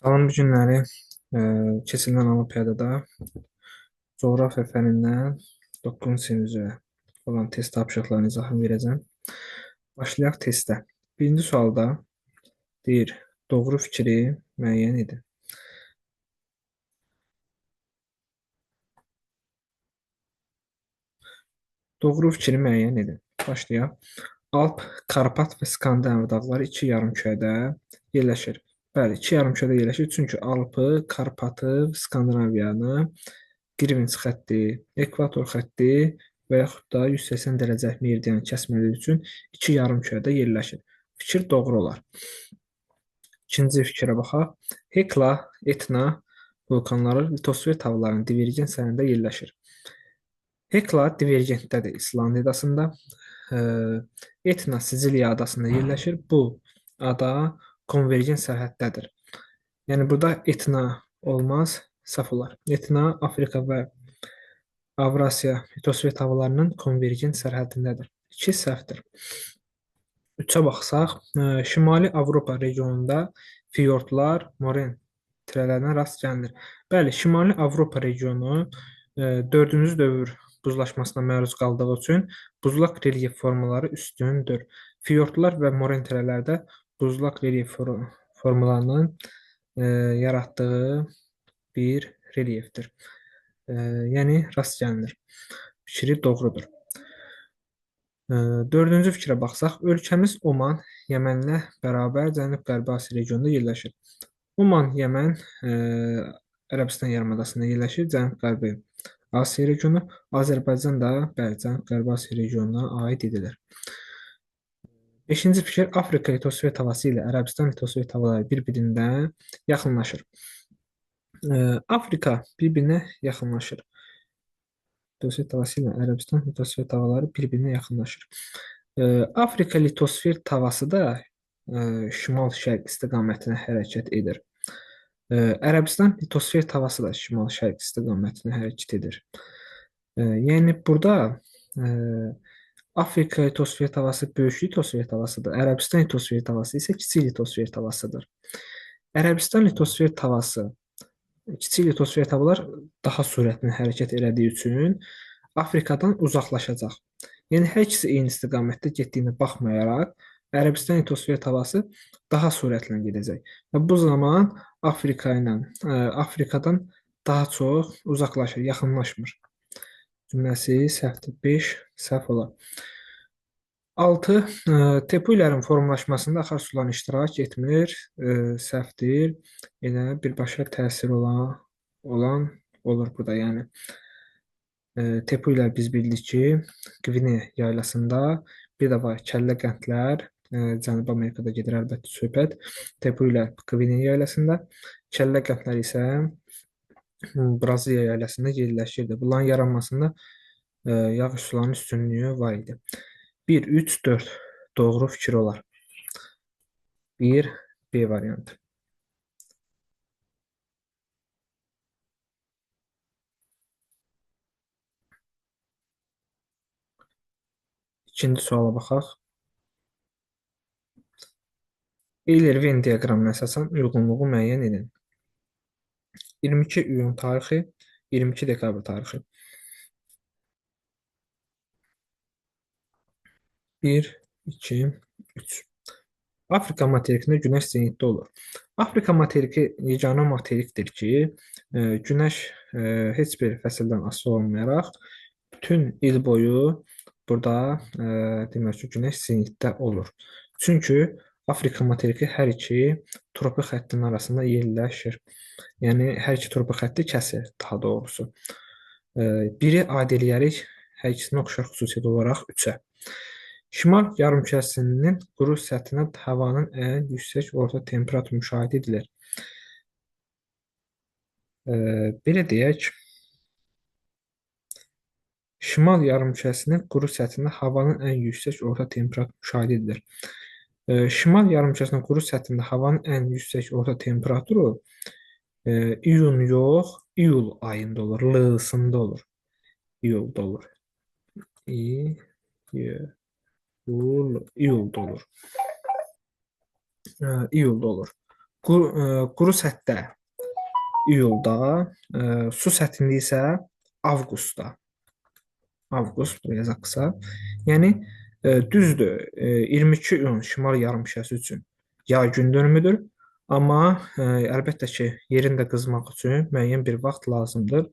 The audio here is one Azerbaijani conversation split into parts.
Salam, bu günləri keçirilən Olimpiyadada coğrafiya fənindən 9-cu sinif üzrə olan test tapşırıqlarının izahını verəcəm. Başlayaq testə. Birinci sualda deyir, doğru fikri müəyyən edin. Doğru fikri müəyyən edin. Başlayaq. Alp, Karpat və Skandinav dağları iki yarımkürədə yerləşir. Bəli, iki yarımkürədə yerləşir, çünki Alpı, Karpatı, Skandinaviyanı Qirvinç xətti, ekvator xətti və yaxud da 180 dərəcə meridian kəsmələri üçün iki yarımkürədə yerləşir. Fikir doğru olar. İkinci fikrə baxaq. Hekla, Etna vulkanları litosfer tağlarının divergent sahəsində yerləşir. Hekla divergentdədir İslandiyadasında. Etna Siciliya adasında yerləşir. Bu ada konvergent sərhəddədir. Yəni burada Etna olmaz, səhv olar. Etna Afrika və Avrasiya litosfer havalarının konvergent sərhəddindədir. 2 səhvdir. 3-ə baxsaq, Şimali Avropa regionunda fiordlar, moren tirələrinə rast gəlinir. Bəli, Şimali Avropa regionu 4-cü dövr buzlaşmasına məruz qaldığı üçün buzlaq relyef formaları üstündür. Fiordlar və moren tirələrdə buzlaq relyef formalarının yaratdığı bir relyefdir. Yəni rast gəlinir. Fikri doğrudur. Dördüncü fikrə baxsaq, ölkəmiz Oman, Yəmənlə bərabər Cənub-Qərbi Asiya regionunda yerləşir. Oman, Yəmən Ərəbistan yarımadasında yerləşir. Cənub-Qərbi Asiya regionu, Azərbaycan da bəli, Cənub-Qərbi Asiya regionuna aid edilir. Beşinci fikir, Afrika litosfer tavası ilə Ərəbistan litosfer tavaları bir-birindən yaxınlaşır. Afrika bir-birinə yaxınlaşır. Litosfer tavası ilə Ərəbistan litosfer tavaları bir-birinə yaxınlaşır. Afrika litosfer tavası da şimal-şərq istiqamətinə hərəkət edir. Ərəbistan litosfer tavası da şimal-şərq istiqamətinə hərəkət edir. Yəni burada Afrika litosfer tavası böyük litosfer tavasıdır. Ərəbistan litosfer tavası isə kiçik litosfer tavasıdır. Ərəbistan litosfer tavası kiçik litosfer tavalar daha sürətli hərəkət elədiyi üçün Afrikadan uzaqlaşacaq. Yəni hər ikisi eyni istiqamətdə getdiyinə baxmayaraq Ərəbistan litosfer tavası daha sürətlə gedəcək və bu zaman Afrikadan daha çox uzaqlaşır, yaxınlaşmır. Cümləsi səhvdir. 5 səhv olar. 6. Tepuylərin formalaşmasında akarsuların iştirak etmir. Səhvdir. Yenə birbaşa təsir olan olur burada. Yəni Tepuylər biz bildik ki, Qvine yaylasında bir də var kəllə qəndlər. Cənubi Amerikada gedir əlbəttə söhbət. Tepuylər Qvine yaylasında, kəllə qəndlər isə Braziliya yaylasında yerləşirdi. Bunların yaranmasında yağış sularının üstünlüyü var idi. 1, 3, 4 doğru fikir olar. 1, B variantı. İkinci suala baxaq. Euler-Venn diaqramına əsasən uyğunluğu müəyyən edin. 22 iyun tarixi, 22 dekabr tarixi. 1, 2, 3. Afrika materikində günəş zenitdə olur. Afrika materiki yeganə materikdir ki, günəş heç bir fəsildən asılı olmayaraq bütün il boyu burada demək ki, günəş zenitdə olur. Çünki Afrika materiki hər iki tropik xəttin arasında yerləşir. Yəni hər iki tropik xətti kəsir, daha doğrusu. Biri aid eləyərik hər ikisinə oxşar xüsusiyyət olaraq 3-ə. Şimal yarımkürəsinin quru səthinə havanın ən yüksək orta temperaturu müşahidə edilir. Belə deyək, şimal yarımkürəsinin quru səthində havanın ən yüksək orta temperaturu müşahidə edilir. Şimal yarımkürəsinin quru səthində havanın ən yüksək orta temperaturu iyun yox, iyul ayında olur, L-sında olur. İyulda olur. İyulda olur. İyulda olur. Quru səthdə iyulda, su səthində isə avqustda. Avqust buraya yazaq qısa. Yəni düzdür, 22 iyun şimal yarımkürəsi üçün yay gün dönümüdür. Amma əlbəttə ki, yerin də qızmaq üçün müəyyən bir vaxt lazımdır.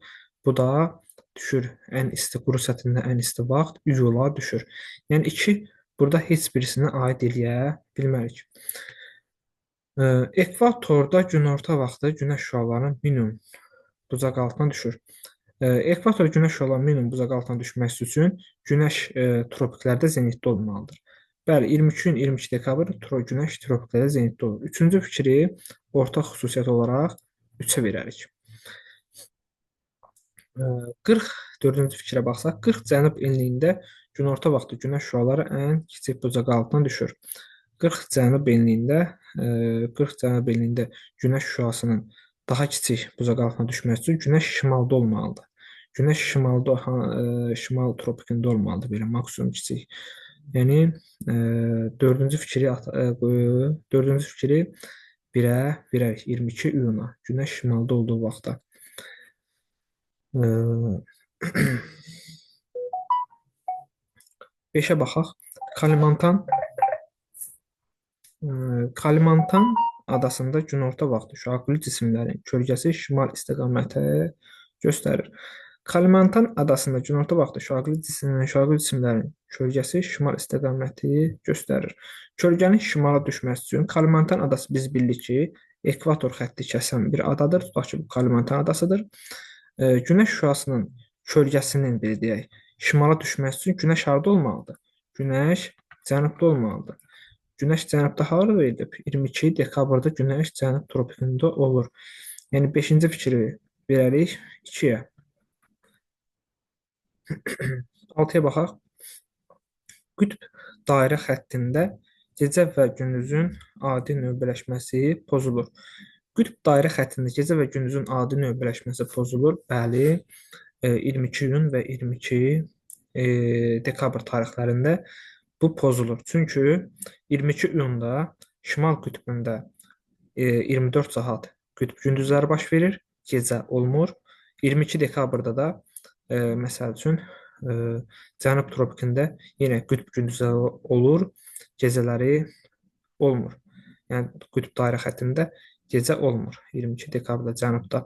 Bu da düşür ən isti quru səthində ən isti vaxt iyula düşür. Yəni 2 burada heç birisinə aid eləyə bilmərik. Ekvatorda günorta vaxtı günəş şüalarının minimum bucaq altına düşür. Ekvator günəş şüalarının minimum bucaq altına düşməsi üçün günəş tropiklərdə zenitdə olmalıdır. Bəli, 22 gün 22 dekabr günəş tropiklərdə zenitdə olur. Üçüncü fikri ortaq xüsusiyyət olaraq 3-ə verərik. 44-cü fikrə baxsaq, 40 cənub enliyində günorta vaxtı günəş şüaları ən kiçik bucaq altına düşür. 40 cənub enliyində günəş şüasının daha kiçik bucaq altına düşməsi üçün günəş şimalda olmalıdır. Günəş şimal tropikində olmalıdır, belə maksimum kiçik. Yəni dördüncü fikri 1-ə verərik, 22 iyuna, günəş şimalda olduğu vaxtda. 5-ə baxaq. Kalimantan adasında günorta vaxtı şüalı cisimlərin kölgəsi şimal istiqamətə göstərir. Kalimantan adasında günorta vaxtı şüalı cisimlərin kölgəsi şimal istiqaməti göstərir. Kölgənin şimala düşməsi üçün Kalimantan adası biz bildik ki, ekvator xətti kəsən bir adadır. Tutaq ki, bu Kalimantan adasıdır. Günəş şüasının kölgəsinin belə deyək, şimala düşməsi üçün günəş harda olmalıdır? Günəş cənubda olmalıdır. Günəş cənubda harada edib? 22 dekabrda günəş cənub tropikində olur. Yəni 5-ci fikri verərik 2-yə. 6-ya baxaq. Qütb dairə xəttində gecə və gündüzün adi növbələşməsi pozulur. Qütb dairə xəttində gecə və gündüzün adi növbələşməsi pozulur. Bəli, 22 iyun və 22 dekabr tarixlərində bu pozulur. Çünki 22 iyunda şimal qütbündə 24 saat qütb gündüzləri baş verir, gecə olmur. 22 dekabrda da məsəl üçün cənub tropikində yenə qütb gündüzləri olur, gecələri olmur. Yəni qütb dairə xəttində gecə olmur 22 dekabrda cənubda.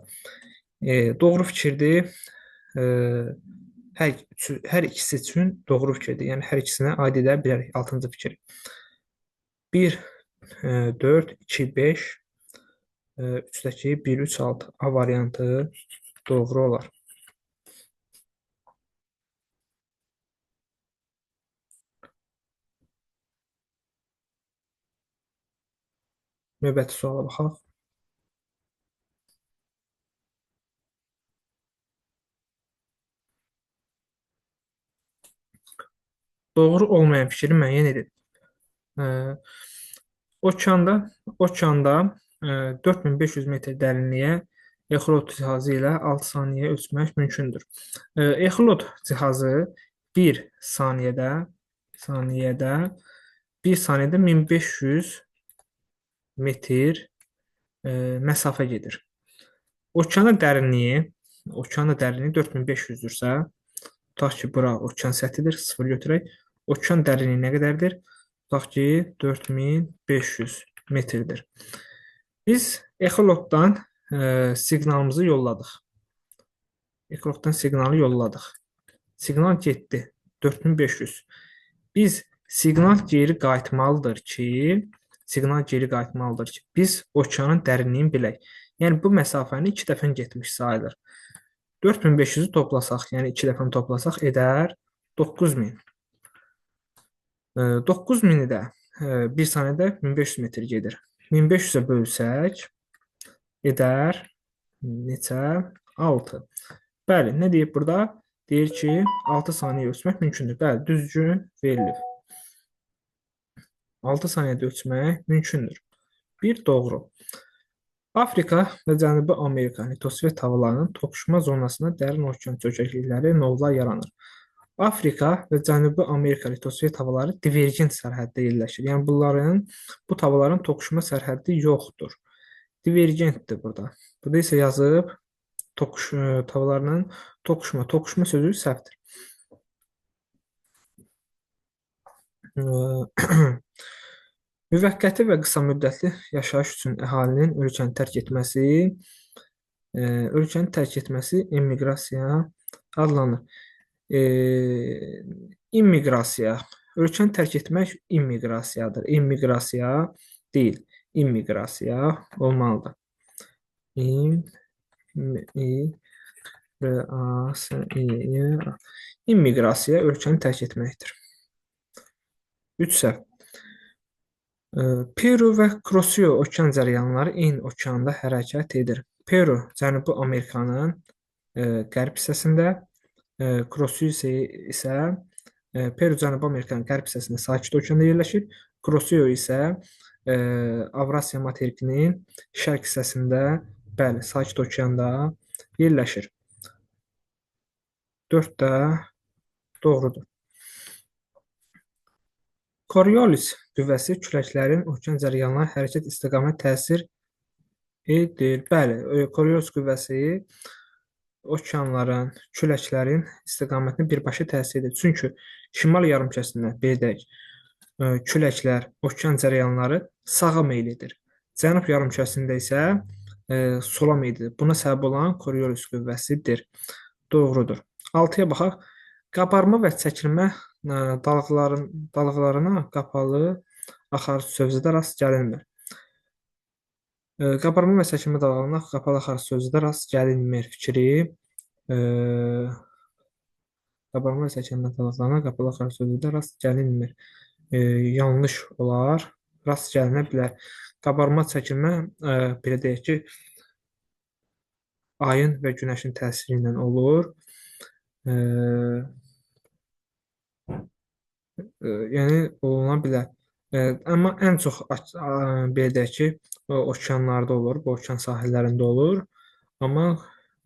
Doğru fikirdir. Hər ikisi üçün doğru fikirdir. Yəni hər ikisinə aid edə bilərik 6-cı fikir. 1, 4, 2, 5, 3-dəki 1, 3, 6 A variantı doğru olar. Növbəti suala baxaq. Doğru olmayan fikri müəyyən edin. Okeanda 4500 metr dərinliyə exolot cihazı ilə 6 saniyə ölçmək mümkündür. Exolot cihazı 1 saniyədə 1500 metr məsafə gedir. Okeanın dərinliyi 4500-dürsə, tutaq ki, bura okean səthidir, 0 götürək. Okean dərinliyi nə qədərdir? Tutaq ki, 4500 metrdir. Biz exolotdan siqnalımızı yolladıq. Siqnal getdi, 4500. Biz siqnal geri qayıtmalıdır ki, biz okeanın dərinliyini bilək. Yəni bu məsafəni 2 dəfə getmiş sayılır. 4500-ü toplasaq, yəni 2 dəfə toplasaq edər 9000. 9000-i də 1 saniyədə 1500 metr gedir. 1500-ə bölsək edər neçə? 6. Bəli, nə deyib burada? Deyir ki, 6 saniyə ölçmək mümkündür. Bəli, düzgün verilib. 6 saniyədə ölçmək mümkündür. 1 doğru. Afrika və Cənubi Amerika litosfer havalarının toqquşma zonasında dərin okean çökəklikləri novlar yaranır. Afrika və Cənubi Amerika litosfer havaları divergent sərhəddə yerləşir. Yəni bu havaların toqquşma sərhəddi yoxdur. Divergentdir burada. Burada isə yazıb tavalarının toqquşma. Toqquşma sözü səhvdir. Müvəqqəti və qısa müddətli yaşayış üçün əhalinin ölkəni tərk etməsi immiqrasiya adlanır. E, immiqrasiya, ölkəni tərk etmək immiqrasiyadır. İmmiqrasiya deyil, immiqrasiya olmalıdır. İmmiqrasiya ölkəni tərk etməkdir. 3 səhv. Peru və Krosio okean cərəyanları eyni okeanda hərəkət edir. Peru Cənubi Amerikanın qərb hissəsində, Krosio isə Peru Cənubi Amerikanın qərb hissəsində Sakit okeanda yerləşir. Krosio isə Avrasiya materikinin şərq hissəsində, bəli, Sakit okeanda yerləşir. 4 də doğrudur. Coriolis qüvvəsi küləklərin okean cərəyanlarına hərəkət istiqamət təsir edir. Bəli, Coriolis qüvvəsi okeanların, küləklərin istiqamətini birbaşa təsir edir. Çünki şimal yarımkəsində belə deyək, küləklər, okean cərəyanları sağa meyl edir. Cənub yarımkəsində isə sola meyl edir. Buna səbəb olan Coriolis qüvvəsidir. Doğrudur. 6-ya baxaq. Qabarma və çəkilmə dalğalarına qapalı axar sözüdə rast gəlinmir. Qabarma və çəkilmə dalğalarına qapalı axar sözüdə rast gəlinmir fikri. Qabarma və çəkilmə dalğalarına qapalı axar sözüdə rast gəlinmir. Yanlış olar. Rast gəlinə bilər. Qabarma, çəkilmə, belə deyək ki, ayın və günəşin təsiri ilə olur. Yəni oluna bilər. Amma ən çox belə deyək ki, okeanlarda olur, bu okean sahillərində olur. Amma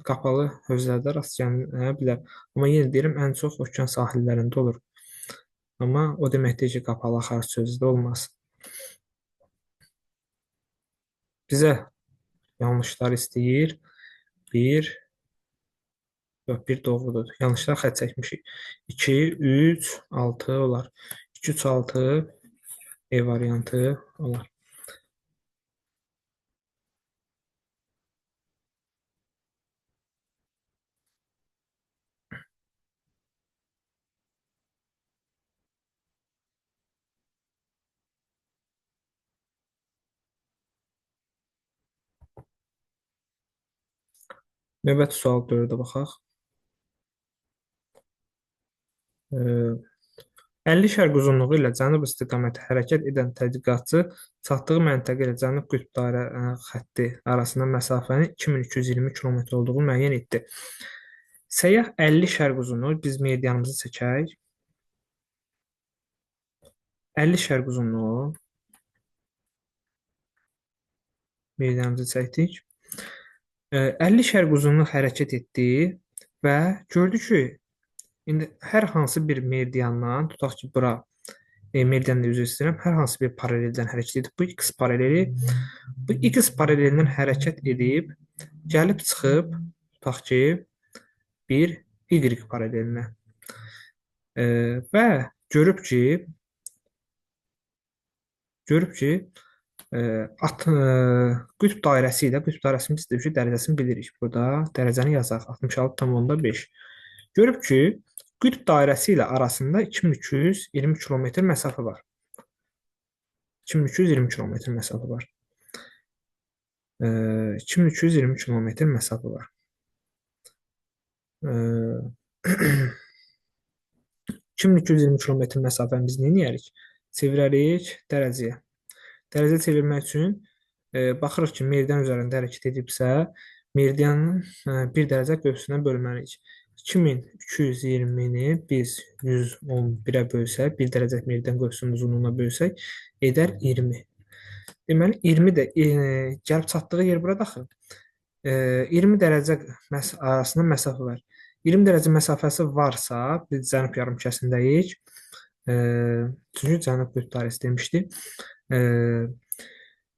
qapalı hövzələrdə rast gəlinə bilər. Amma yenə deyirəm, ən çox okean sahillərində olur. Amma o demək deyil ki, qapalı axar sözü də olmaz. Bizə yanlışlar istəyir. 1 doğrudur. Yanlışlar xətt çəkmişik. 2, 3, 6 olar. 2, 3, 6 E variantı olar. Növbəti sual 4-ə baxaq. 50 şərq uzunluğu ilə cənub istiqaməti hərəkət edən tədqiqatçı çatdığı məntəqə ilə cənub qütb dairə xətti arasında məsafənin 2220 km olduğunu müəyyən etdi. Səyyah 50 şərq uzunluğu, biz meridianımızı çəkək. 50 şərq uzunluğu meridianımızı çəkdik. 50 şərq uzunluğu hərəkət etdi və gördü ki, indi hər hansı bir meridiandan, tutaq ki, bura meridianla üzr istəyirəm, hər hansı bir paraleldən hərəkət edib, bu x paralelindən hərəkət edib, gəlib çıxıb, tutaq ki, bir y paralelinə və görüb ki, qütb dairəsi ilə, qütb dairəsini biz də dərəcəsini bilirik. Burada dərəcəni yazaq, 66,5. Görüb ki, qütb dairəsi ilə arasında 2220 km məsafə var. 2220 km məsafə var. 2220 km məsafə var. 2220 km məsafəni biz nə edərik? Çevirərik dərəcəyə. Dərəcə çevirmək üçün baxırıq ki, meridian üzərində hərəkət edibsə, meridianın 1 dərəcə qövsünə bölməliyik. 2220-ni biz 111-ə bölsək, 1 dərəcə meridian qövsünün uzunluğuna bölsək, edər 20. Deməli, 20 də gəlib çatdığı yer burada axı. 20 dərəcə arasında məsafə var. 20 dərəcə məsafəsi varsa, biz cənub yarımkəsindəyik. Çünki cənub qütb dairəsi demişdik.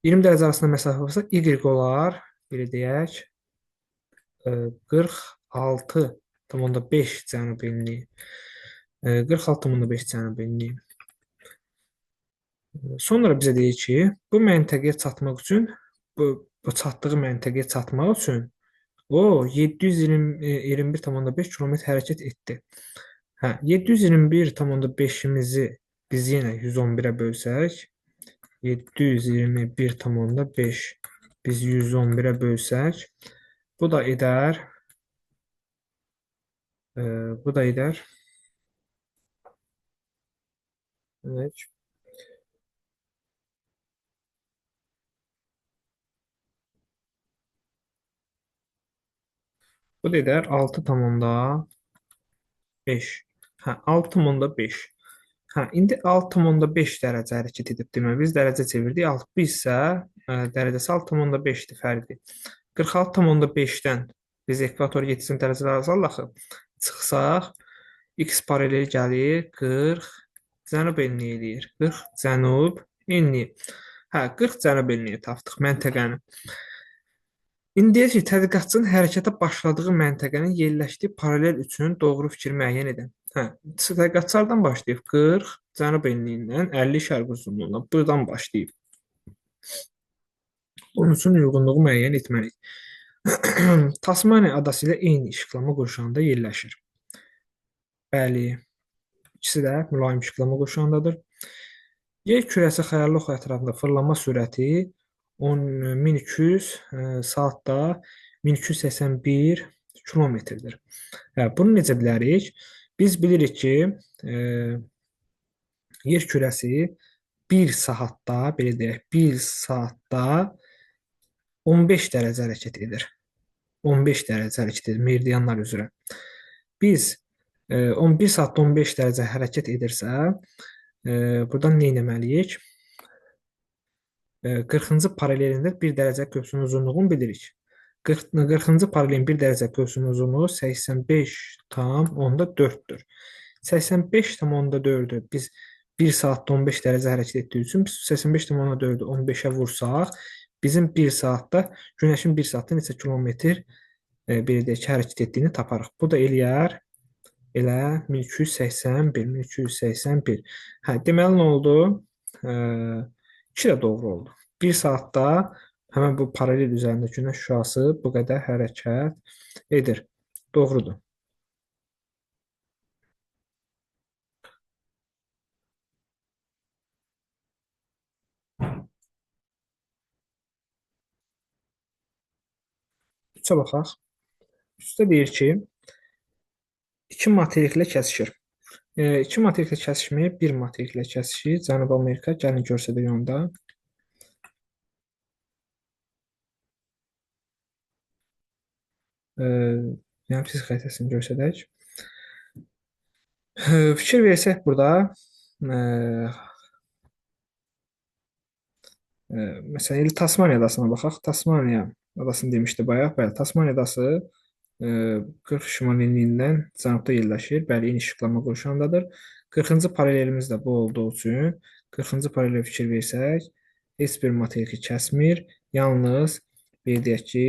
20 dərəcə arasında məsafə varsa y olar. Belə deyək, 46,5 cənub enliyi. 46,5 cənub enliyi. Sonra bizə deyir ki, bu məntəqəyə çatmaq üçün, bu çatdığı məntəqəyə çatmaq üçün o 721,5 kilometr hərəkət etdi. Hə, 721,5-imizi biz yenə 111-ə bölsək, 721,5 biz 111-ə bölsək, bu da edər, bu da edər, evet, bu da edər 6,5. Hə, 6,5. Hə, indi 6,5 dərəcə hərəkət edib demək. Biz dərəcə çevirdik. 6 bizsə dərəcəsi 6,5-dir fərqi. 46,5-dən biz ekvator 7 dərəcələr azalıq axı. Çıxsaq x paralel gəlir 40 cənub enliyi eləyir. 40 cənub enliyi. Hə, 40 cənub enliyi tapdıq məntəqəni. İndi deyək ki, tədqiqatçının hərəkətə başladığı məntəqənin yerləşdiyi paralel üçün doğru fikri müəyyən edin. Hə, tədqiqatçılardan başlayıb 40 cənub enliyindən 50 şərq uzunluğuna buradan başlayıb. Onun üçün uyğunluğu müəyyən etməliyik. Tasmaniya adası ilə eyni işıqlama qurşağında yerləşir. Bəli, ikisi də mülayim işıqlama qurşağındadır. Yer kürəsi xəyallı ox ətrafında fırlanma sürəti 1200 saatda 1281 kilometrdir. Hə, bunu necə bilərik? Biz bilirik ki, yer kürəsi 1 saatda, belə deyək, 1 saatda 15 dərəcə hərəkət edir. 15 dərəcə hərəkət edir meridianlar üzrə. Biz 11 saatda 15 dərəcə hərəkət edirsə, buradan nə etməliyik? 40-cı paralelində 1 dərəcə köprüsünün uzunluğunu bilirik. 40-cı paralelin 1 dərəcə köprüsünün uzunluğu 85,4-dür. 85,4-ü biz 1 saatda 15 dərəcə hərəkət etdiyi üçün 85,4-ü 15-ə vursaq, bizim 1 saatda, Günəşin 1 saatda neçə kilometr belə deyək ki, hərəkət etdiyini taparıq. Bu da eləyər elə 1281. Hə, deməli nə oldu? 2 də doğru oldu. 1 saatda həmin bu paralel üzərində Günəş şüası bu qədər hərəkət edir. Doğrudur. Üçə baxaq. Üstə deyir ki, iki materiklə kəsişir. İki materiklə kəsişməyib, bir materiklə kəsişir. Cənubi Amerika, gəlin görsədək onda. Yəni fizik xəritəsini görsədək. Fikir versək burada, məsələn, Tasmaniya adasına baxaq. Tasmaniya adasını demişdi bayaq. Bəli, Tasmaniya adası 40 şimal enliyindən cənubda yerləşir. Bəli, eyni işıqlama qurşağındadır. 40-cı paralelimiz də bu olduğu üçün 40-cı paralelə fikir versək, heç bir materiki kəsmir. Yalnız bir deyək ki,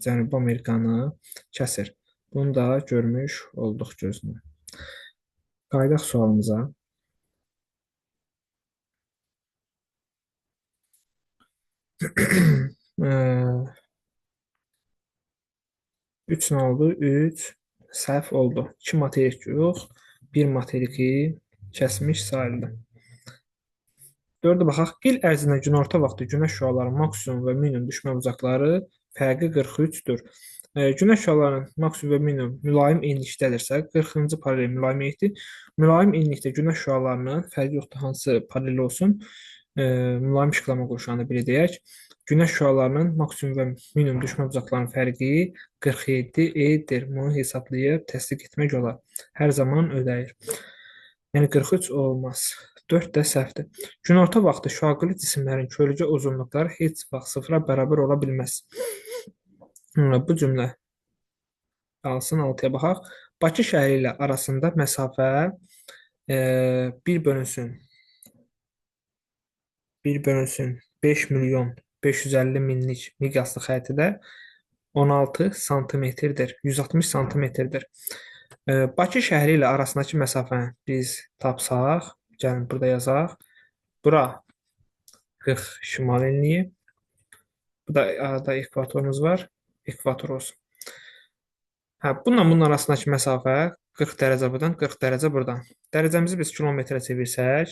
Cənubi Amerikanı kəsir. Bunu da görmüş olduq gözlə. Qayıdaq sualımıza. Üç nə oldu? 3 səhv oldu. 2 materik yox. 1 materiki kəsmiş sayıldı. 4-ə baxaq. İl ərzində günorta vaxtı günəş şüalarının maksimum və minimum düşmə bucaqları fərqi 43-dür. Günəş şüalarının maksimum və minimum mülayim enlikdədirsə, 40-cı paralel mülayim enlikdir. Mülayim enlikdə günəş şüalarının fərqi yoxdur, hansı paralel olsun, mülayim işıqlama qurşağını belə deyək. Günəş şüalarının maksimum və minimum düşmə bucaqlarının fərqi 47-dir. Bunu hesablayıb təsdiq etmək olar. Hər zaman ödəyir. Yəni 43 olmaz. 4 də səhvdir. Günorta vaxtı şüaqlı cisimlərin kölgə uzunluqları heç vaxt sıfıra bərabər ola bilməz. Bu cümlə qalsın, 6-ya baxaq. Bakı şəhəri ilə arasında məsafə 1 bölünsün 5 milyon 550 minlik miqyaslı xəritədə 16 santimetrdir. 160 santimetrdir. Bakı şəhəri ilə arasındakı məsafəni biz tapsaq, gəlin burada yazaq. Bura 40 şimal enliyi. Bu da arada ekvatorumuz var. Ekvator olsun. Hə, bunun arasındakı məsafə 40 dərəcə buradan, 40 dərəcə buradan. Dərəcəmizi biz kilometrə çevirsək,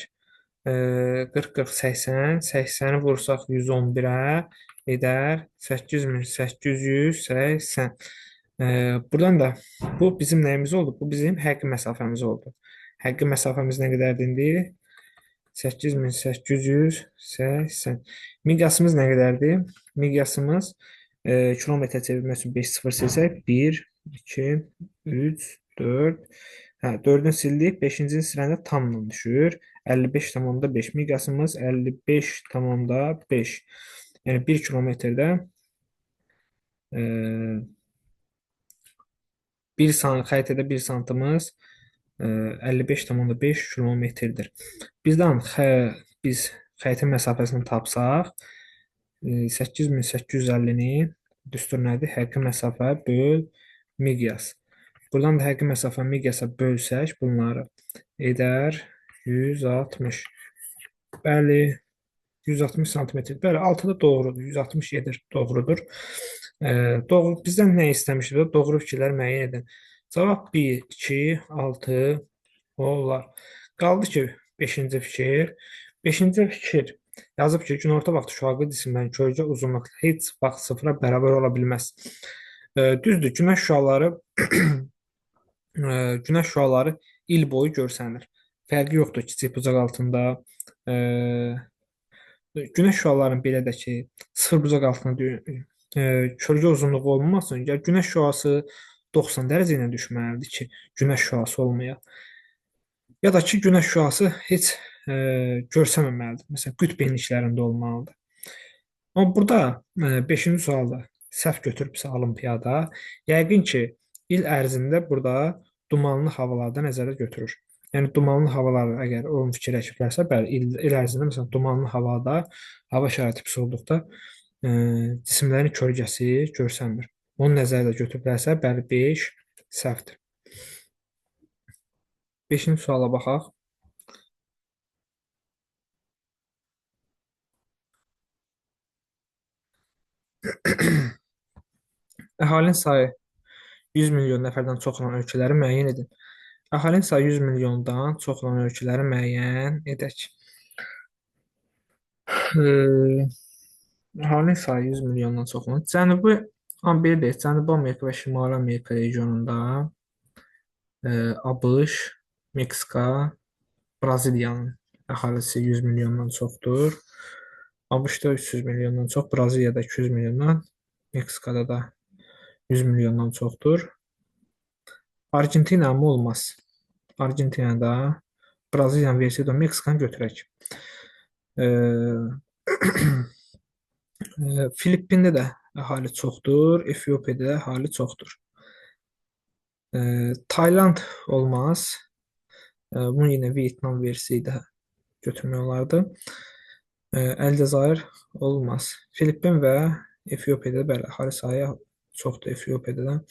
40, 40, 80, 80-i vursaq 111-ə edər 8880. Buradan da bu bizim nəyimiz oldu? Bu bizim həqiqi məsafəmiz oldu. Həqiqi məsafəmiz nə qədərdir indi? 8880. Miqyasımız nə qədərdir? Miqyasımız kilometrə çevirmək üçün 5 sıfır silsək 1, 2, 3, 4. Hə, 4-ünü sildik. 5-cini siləndə tamla düşür. 55,5. Miqyasımız 55,5. Yəni 1 kilometrdə 1 xəritədə 1 santımız 55,5 kilometrdir. Biz xəritə məsafəsini tapsaq 8850-ni düstur nədir? Həqiqi məsafə böl miqyas. Buradan da həqiqi məsafə miqyasa bölsək bunları edər 160. Bəli, 160 santimetr. Bəli, 6 da doğrudur. 160 edir, doğrudur. Doğru, bizdən nə istəmişdir? Doğru fikirlər müəyyən edin. Cavab 1, 2, 6 olar. Qaldı ki, 5-ci fikir. 5-ci fikir yazıb ki, günorta vaxtı şüaqqı cisimlərin kölgə uzunluqları heç vaxt sıfıra bərabər ola bilməz. Düzdür, günəş şüaları il boyu görsənir. Fərqi yoxdur kiçik bucaq altında. Günəş şüalarının belə də ki, sıfır bucaq altında kölgə uzunluğu olmaması üçün günəş şüası 90 dərəcə ilə düşməlidir ki, günəş şüası olmaya. Ya da ki, günəş şüası heç görsənməməlidir. Məsələn, qütb enliklərində olmalıdır. Amma burada 5-ci sualda səhv götürübsə olimpiyada, yəqin ki, il ərzində burada dumanlı havalarda nəzərə götürür. Yəni dumanlı havalar əgər onun fikirləşiblərsə, bəli, il ərzində məsələn dumanlı havada, hava şəraiti pis olduqda cisimlərin kölgəsi görsənmir. Onu nəzərdə götürüblərsə, bəli, 5 səhvdir. 5-ci suala baxaq. Əhalinin sayı 100 milyon nəfərdən çox olan ölkələri müəyyən edin. Əhalinin sayı 100 milyondan çox olan ölkələri müəyyən edək. Əhalinin sayı 100 milyondan çox olan Cənubi Amerika və Şimali Amerika regionunda ABŞ, Meksika, Braziliyanın əhalisi 100 milyondan çoxdur. ABŞ-da 300 milyondan çox, Braziliyada 200 milyondan, Meksikada da 100 milyondan çoxdur. Argentina mı olmaz? Argentinada Braziliyanı versəydə Meksikanı götürək. Filippində də əhali çoxdur, Efiopiyada da əhali çoxdur. Tayland olmaz. Bunu yenə Vietnam versiyada götürmək olardı. Əlcəzair olmaz. Filippin və Efiopiyada bəli, əhali sayı çoxdur, Efiopiyada da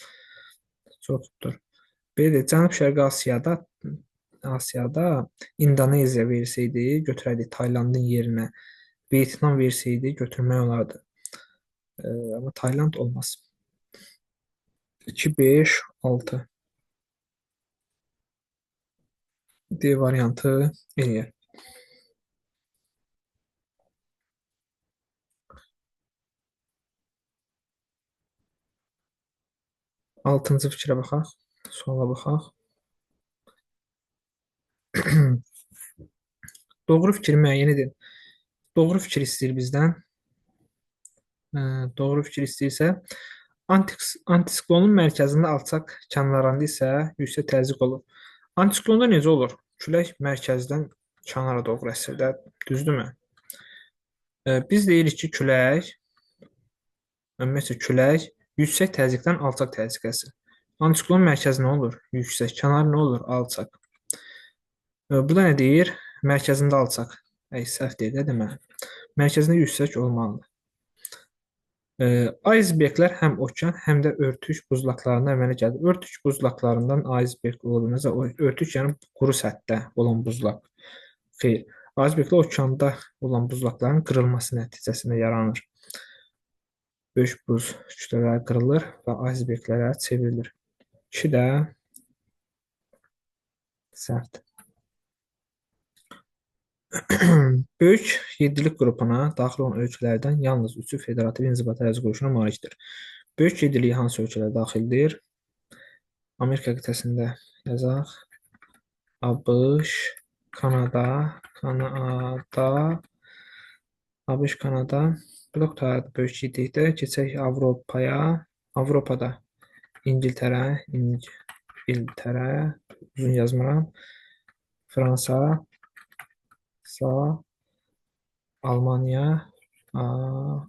çoxdur. Belə Cənub-Şərqi Asiyada İndoneziya versəydi, götürərdik Taylandın yerinə. Vietnam versəydi, götürmək olardı. Amma Tayland olmaz. 2, 5, 6. D variantı eləyər. 6-cı fikrə baxaq. Suala baxaq. Doğru fikri müəyyən edin. Doğru fikir istəyir bizdən. Doğru fikir istəyirsə, antisiklonun mərkəzində alçaq kənarlarında isə yüksək təzyiq olur. Antisiklonda necə olur? Külək mərkəzdən kənara doğru əsir də, düzdürmü? Biz deyirik ki, külək yüksək təzyiqdən alçaq təzyiq əsir. Antisiklonun mərkəzi nə olur? Yüksək. Kənar nə olur? Alçaq. Burada nə deyir? Mərkəzində alçaq. Səhv deyil də deməli. Mərkəzində yüksək olmalıdır. Aysberqlər həm okean, həm də örtük buzlaqlarından əmələ gəlir. Örtük buzlaqlarından aysberq olur. Məsələn, örtük yəni quru səthdə olan buzlaq. Xeyr. Aysberqlər okeanda olan buzlaqların qırılması nəticəsində yaranır. Böyük buz kütlələri qırılır və aysberqlərə çevrilir. 2 də səhvdir. Böyük yeddilik qrupuna daxil olan ölkələrdən yalnız üçü federativ inzibati ərazi quruluşuna malikdir. Böyük yeddilik hansı ölkələr daxildir? Amerika qitəsində yazaq. ABŞ, Kanada, ABŞ, Kanada. Blok dairədə böyük yeddilikdə keçək Avropaya. Avropada İngiltərə, uzun yazmıram. Fransa, Almanya, Almanya,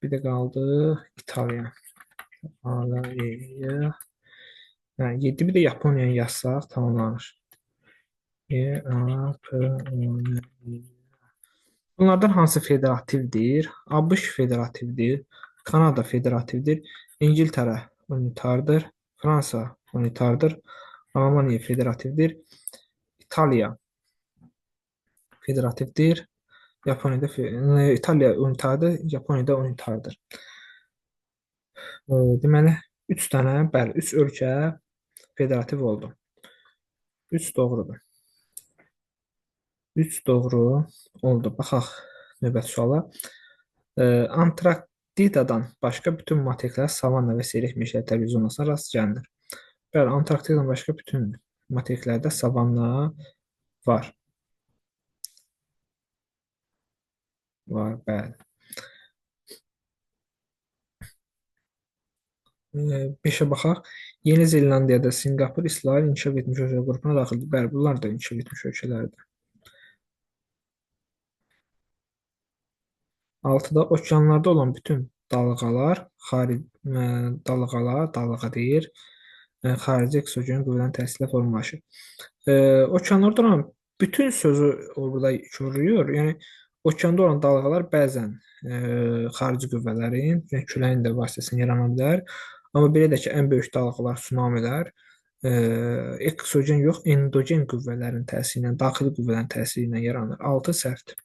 bir də qaldı İtaliya. Almanya, 7 bir də Yaponiyanı yazsaq tamamlanır. Bunlardan hansı federativdir? ABŞ federativdir, Kanada federativdir, İngiltərə unitardır, Fransa unitardır, Almanya federativdir, İtaliya federativdir, İtaliya unitardır, Yaponiyada unitardır. Deməli, 3 dənə, bəli, 3 ölkə federativ oldu. 3 doğrudur. 3 doğru oldu. Baxaq növbəti suala. Antarktidadan başqa bütün materiklər savanna və seyrək meşələri təbii zonasına rast gəlinir. Bəli, Antarktidadan başqa bütün materiklərdə savanna var. Var, bəli. 5-ə baxaq. Yeni Zelandiyada Sinqapur, İsrail inkişaf etmiş ölkələr qrupuna daxildir. Bəli, bunlar da inkişaf etmiş ölkələrdir. 6-da okeanlarda olan bütün dalğalar, dalğa deyir, xarici eksogen qüvvələrin təsirlə formalaşır. Okeanlarda olan bütün sözü orada körüyor. Yəni okeanda olan dalğalar bəzən xarici qüvvələrin, yəni küləyin də vasitəsilə yarana bilər. Amma belə də ki, ən böyük dalğalar, tsunamilər eksogen yox, endogen qüvvələrin təsiri ilə, daxili qüvvələrin təsiri ilə yaranır. 6 səhvdir.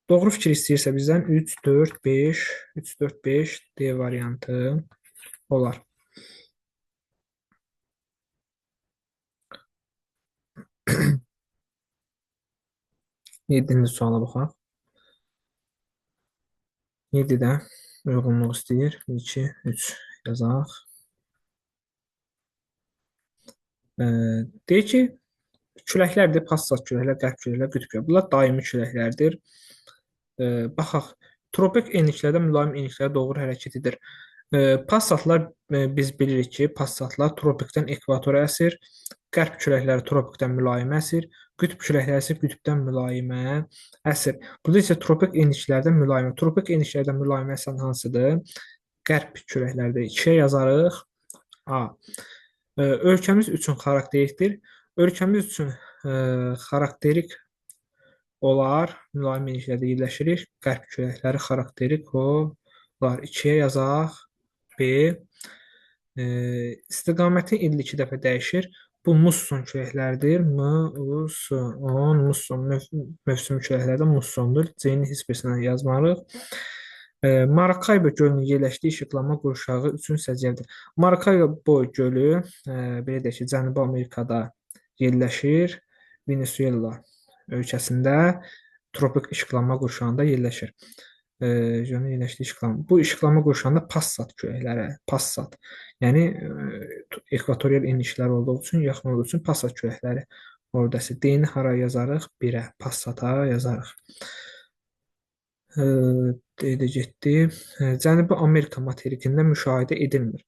Doğru fikir istəyirsə bizdən 3, 4, 5, 3, 4, 5 D variantı olar. 7-ci suala baxaq. 7-də uyğunluq istəyir. 2, 3 yazaq. Deyir ki, küləklərdir, passat küləklər, qərb küləklər, qütb küləklər. Bunlar daimi küləklərdir. Baxaq, tropik enliklərdə mülayim enliklərə doğru hərəkət edir. Passatlar biz bilirik ki, passatlar tropikdən ekvatora əsir, qərb küləkləri tropikdən mülayimə əsir, qütb küləkləri isə qütbdən mülayimə əsir. Burada isə tropik enliklərdə mülayimə, tropik enliklərdə mülayimə əsən hansıdır? Qərb küləklərdə 2-yə yazarıq. A. Ölkəmiz üçün xarakterikdir. Ölkəmiz üçün xarakterik olar, mülayim enliklərdə yerləşirik. Qərb küləkləri xarakterik olar. 2-yə yazaq. B. İstiqamətin ildə 2 dəfə dəyişir. Bu musson küləklərdir. Musson mövsüm küləklərdən mussondur. C-ni heç birisindən yazmarıq. Marakaybə gölünün yerləşdiyi işıqlanma qurşağı üçün səciyyəlidir. Marakaybə gölü belə deyək ki, Cənubi Amerikada yerləşir. Venezuela ölkəsində tropik işıqlanma qurşağında yerləşir. Gölün yerləşdiyi işıqlanma. Bu işıqlanma qurşağında passat küləkləri, passat. Yəni ekvatorial enliklər olduğu üçün, yaxın olduğu üçün passat küləkləri oradası. D-ni hara yazarıq? 1-ə, passata yazarıq. D-də getdi. Cənubi Amerika materikində müşahidə edilmir.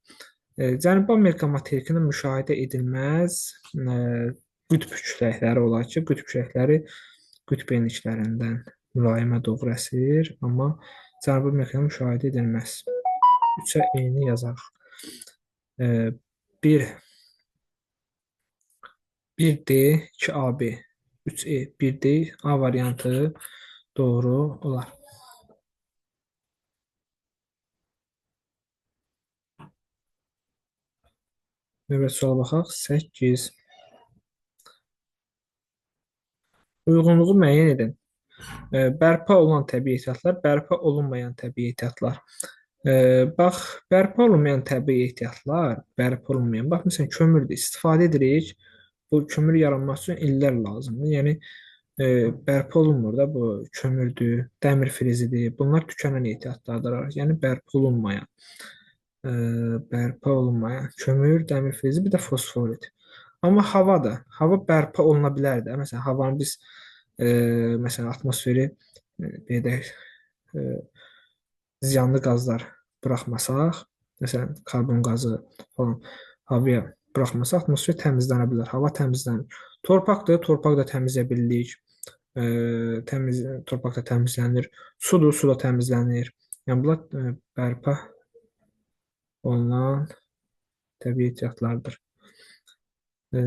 Cənubi Amerika materikində müşahidə edilməz qütb küləkləri olar ki, qütb küləkləri qütb enliklərindən mülayimə doğru əsir, amma Cənubi Amerikada müşahidə edilməz. 3-ə eyni yazarıq. 1D, 2AB. 3E 1 deyil. A variantı doğru olar. Növbəti suala baxaq. 8. Uyğunluğu müəyyən edin. Bərpa olunan təbii ehtiyatlar, bərpa olunmayan təbii ehtiyatlar. Bax, bərpa olunmayan təbii ehtiyatlar, bərpa olunmayan. Bax, məsələn, kömürdür, istifadə edirik. Bu kömür yaranması üçün illər lazımdır. Yəni bərpa olunmur da bu kömürdür, dəmir filizidir. Bunlar tükənən ehtiyatlardır. Yəni bərpa olunmayan, e, bərpa olunmayan kömür, dəmir filizi, bir də fosforit. Amma hava da, hava bərpa oluna bilər də. Məsələn, havanı biz məsələn atmosferi belə deyək, e, ziyanlı qazlar buraxmasaq, məsələn, karbon qazı falan havaya buraxmasaq, atmosfer təmizlənə bilər, hava təmizlənir. Torpaqdır, torpaq da təmizləyə bilirik. Təmiz torpaq da təmizlənir. Sudur, su da təmizlənir. Yəni bunlar bərpa olunan təbii ehtiyatlardır. E,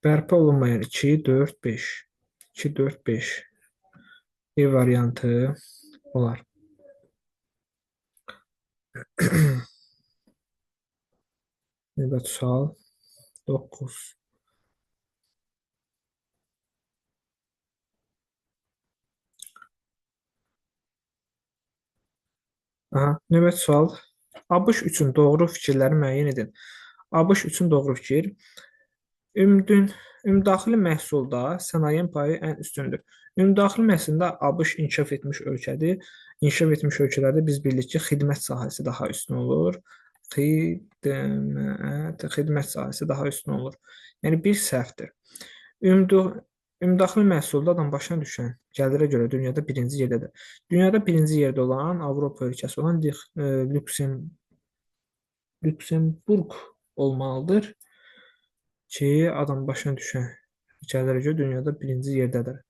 Bərpa olunmayan 2, 4, 5. 2, 4, 5. E variantı olar. Növbəti sual 9. Aha, növbəti sual. ABŞ üçün doğru fikirləri müəyyən edin. ABŞ üçün doğru fikir. Ümumdaxili məhsulda sənayenin payı ən üstündür. Ümumdaxili məhsulda ABŞ inkişaf etmiş ölkədir. İnkişaf etmiş ölkələrdə biz bilirik ki, xidmət sahəsi daha üstün olur. Xidmət sahəsi daha üstün olur. Yəni bir səhvdir. Ümumdaxili məhsulda adam başına düşən gəlirə görə dünyada birinci yerdədir. Dünyada birinci yerdə olan Avropa ölkəsi olan Lüksemburq olmalıdır ki, adam başına düşən gəlirə görə dünyada birinci yerdədir.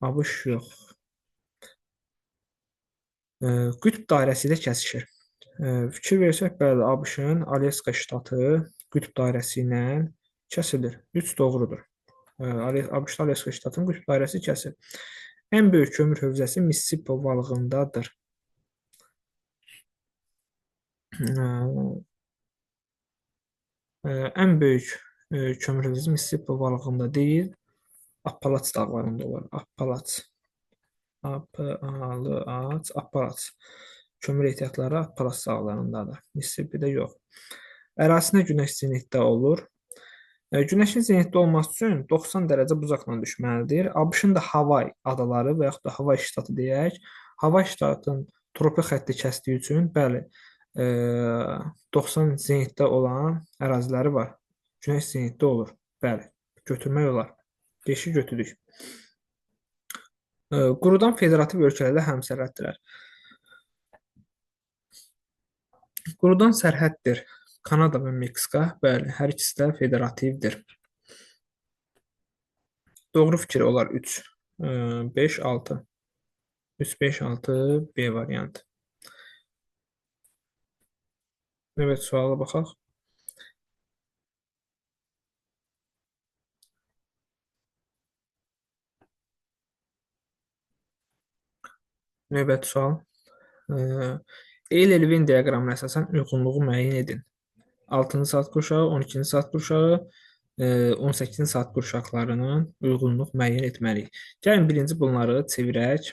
ABŞ yox. Qütb dairəsi ilə kəsişir. Fikir versək, bəli, ABŞ-ın Alyaska ştatı qütb dairəsi ilə kəsilir. 3 doğrudur. ABŞ-da Alyaska ştatının qütb dairəsi kəsilir. Ən böyük kömür hövzəsi Mississippi ovalığındadır. Ən böyük kömür hövzəsi Mississippi ovalığında deyil, Appalaç dağlarında olur. Appalaç. Kömür ehtiyatları Appalaç dağlarındadır. Mississippi-də yox. Ərazisinə günəş zenitdə olur. Günəşin zenitdə olması üçün 90 dərəcə bucaqla düşməlidir. ABŞ-ın da Havay adaları və yaxud da Havay ştatı deyək. Havay ştatının tropik xətti kəsdiyi üçün, bəli, 90 zenitdə olan əraziləri var. Günəş zenitdə olur. Bəli, götürmək olar. 5-i götürdük. Qurudan federativ ölkələrlə həmsərhəddirlər. Qurudan sərhəddir Kanada və Meksika. Bəli, hər ikisi də federativdir. Doğru fikir olar 3, 5, 6. 3, 5, 6 B variantı. Evet, suala baxaq. Növbəti sual. Eyl-Levin diaqramına əsasən uyğunluğu müəyyən edin. 6-cı saat qurşağı, 12-ci saat qurşağı, 18-ci saat qurşaqlarının uyğunluq müəyyən etməliyik. Gəlin birinci bunları çevirək.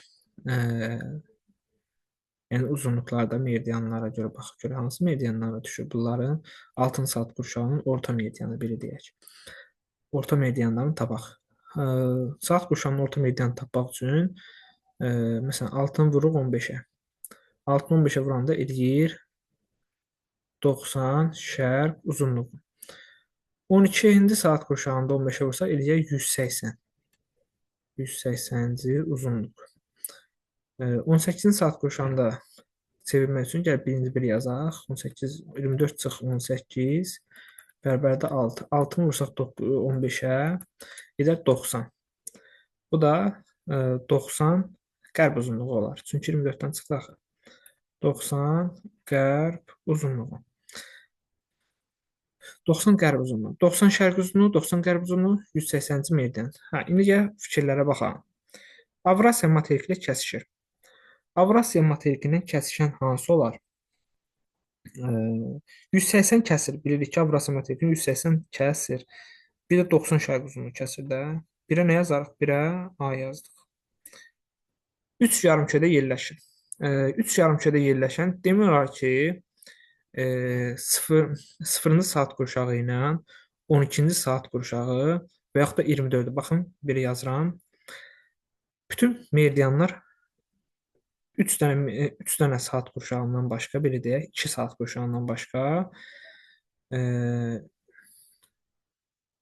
Yəni uzunluqlarda meridianlara görə baxaq görə hansı meridianlara düşür. Bunların 6-cı saat qurşağının orta meridianı biri deyək. Orta meridianlarını tapaq. Saat qurşağının orta meridianı tapmaq üçün məsələn 6-nı vururuq 15-ə. 6-nı 15-ə vuranda eləyir 90 şərq uzunluğu. 12-ci saat qurşağında 15-ə vursa eləyir 180. 180-ci uzunluq. 18-ci saat qurşağında çevirmək üçün gəl birinci bir yazaq. 18, 24 çıx 18 bərabərdə 6. 6-nı vursaq 15-ə edər 90. Bu da 90 qərb uzunluğu olar. Çünki 24-dən çıxdı axı. 90 qərb uzunluğu. 90 qərb uzunluğu, 90 şərq uzunluğu, 90 qərb uzunluğu, 180-ci meridian. Hə, indi gəl fikirlərə baxaq. Avrasiya materiklə kəsişir. Avrasiya materikindən kəsişən hansı olar? 180 kəsir. Bilirik ki, Avrasiya materikini 180 kəsir. Bir də 90 şərq uzunluğu kəsir də. Birə nə yazarıq? Birə A yazdıq. 3 yarımkürədə yerləşir. 3 yarımkürədə yerləşən demək olar ki, 0-cı saat qurşağı ilə 12-ci saat qurşağı və yaxud da 24-dür. Baxın, biri yazıram. Bütün meridianlar 3 dənə saat qurşağından başqa, biri deyək 2 saat qurşağından başqa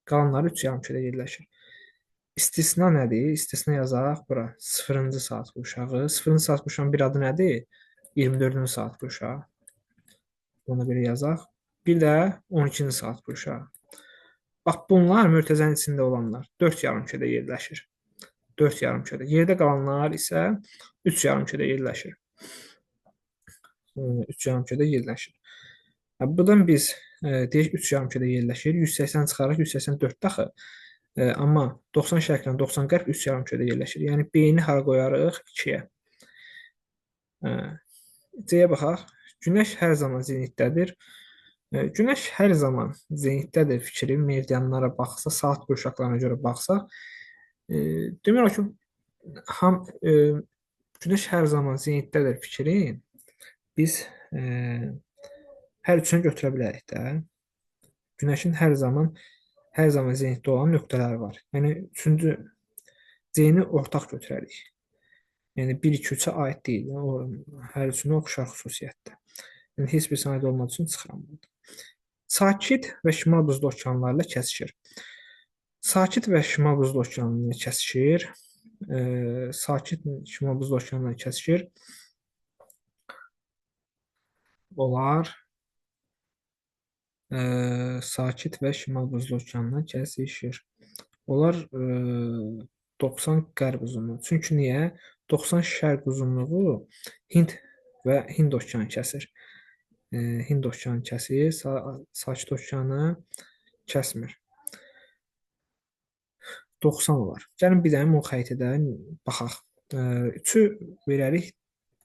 qalanları 3 yarımkürədə yerləşir. İstisna nədir? İstisna yazaraq bura 0-cı saat qurşağı. 0-cı saat qurşağının bir adı nədir? 24-cü saat qurşağı. Onu bir yazaq. Bir də 12-ci saat qurşağı. Bax, bunlar mötərizənin içində olanlar 4 yarımkürədə yerləşir. 4 yarımkürədə. Yerdə qalanlar isə 3 yarımkürədə yerləşir. 3 yarımkürədə yerləşir. Buradan biz deyək 3 yarımkürədə yerləşir. 180 çıxaraq 184 daxı. Amma 90 şərqlə 90 qərb 3 yarımkürədə yerləşir. Yəni B-ni hara qoyarıq? 2-yə. C-yə baxaq. Günəş hər zaman zenitdədir. Günəş hər zaman zenitdədir fikri meridianlara baxsa, saat qurşaqlarına görə baxsaq, demək olar ki, Günəş hər zaman zenitdədir fikri biz hər üçünü götürə bilərik də. Günəşin hər zaman zenitdə olan nöqtələri var. Yəni üçüncü C-ni ortaq götürərik. Yəni 1-2-3-ə aid deyil. O hər üçünə oxşar xüsusiyyətdə. Yəni heç birisine aid olmadığı üçün çıxıram burada. Sakit və şimal buzlu okeanlarla kəsişir. Sakit və şimal buzlu okeanlarla kəsişir. Sakit şimal buzlu okeanlarla kəsişir. Onlar sakit və şimal buzlu okeanlarla kəsişir. Onlar 90 qərb uzunluğu. Çünki niyə? 90 şərq uzunluğu Hind və Hind okeanı kəsir. Hind okeanı kəsir, sakit okeanı kəsmir. 90 olar. Gəlin bir dənə müxayitədə baxaq. 3-ü verərik,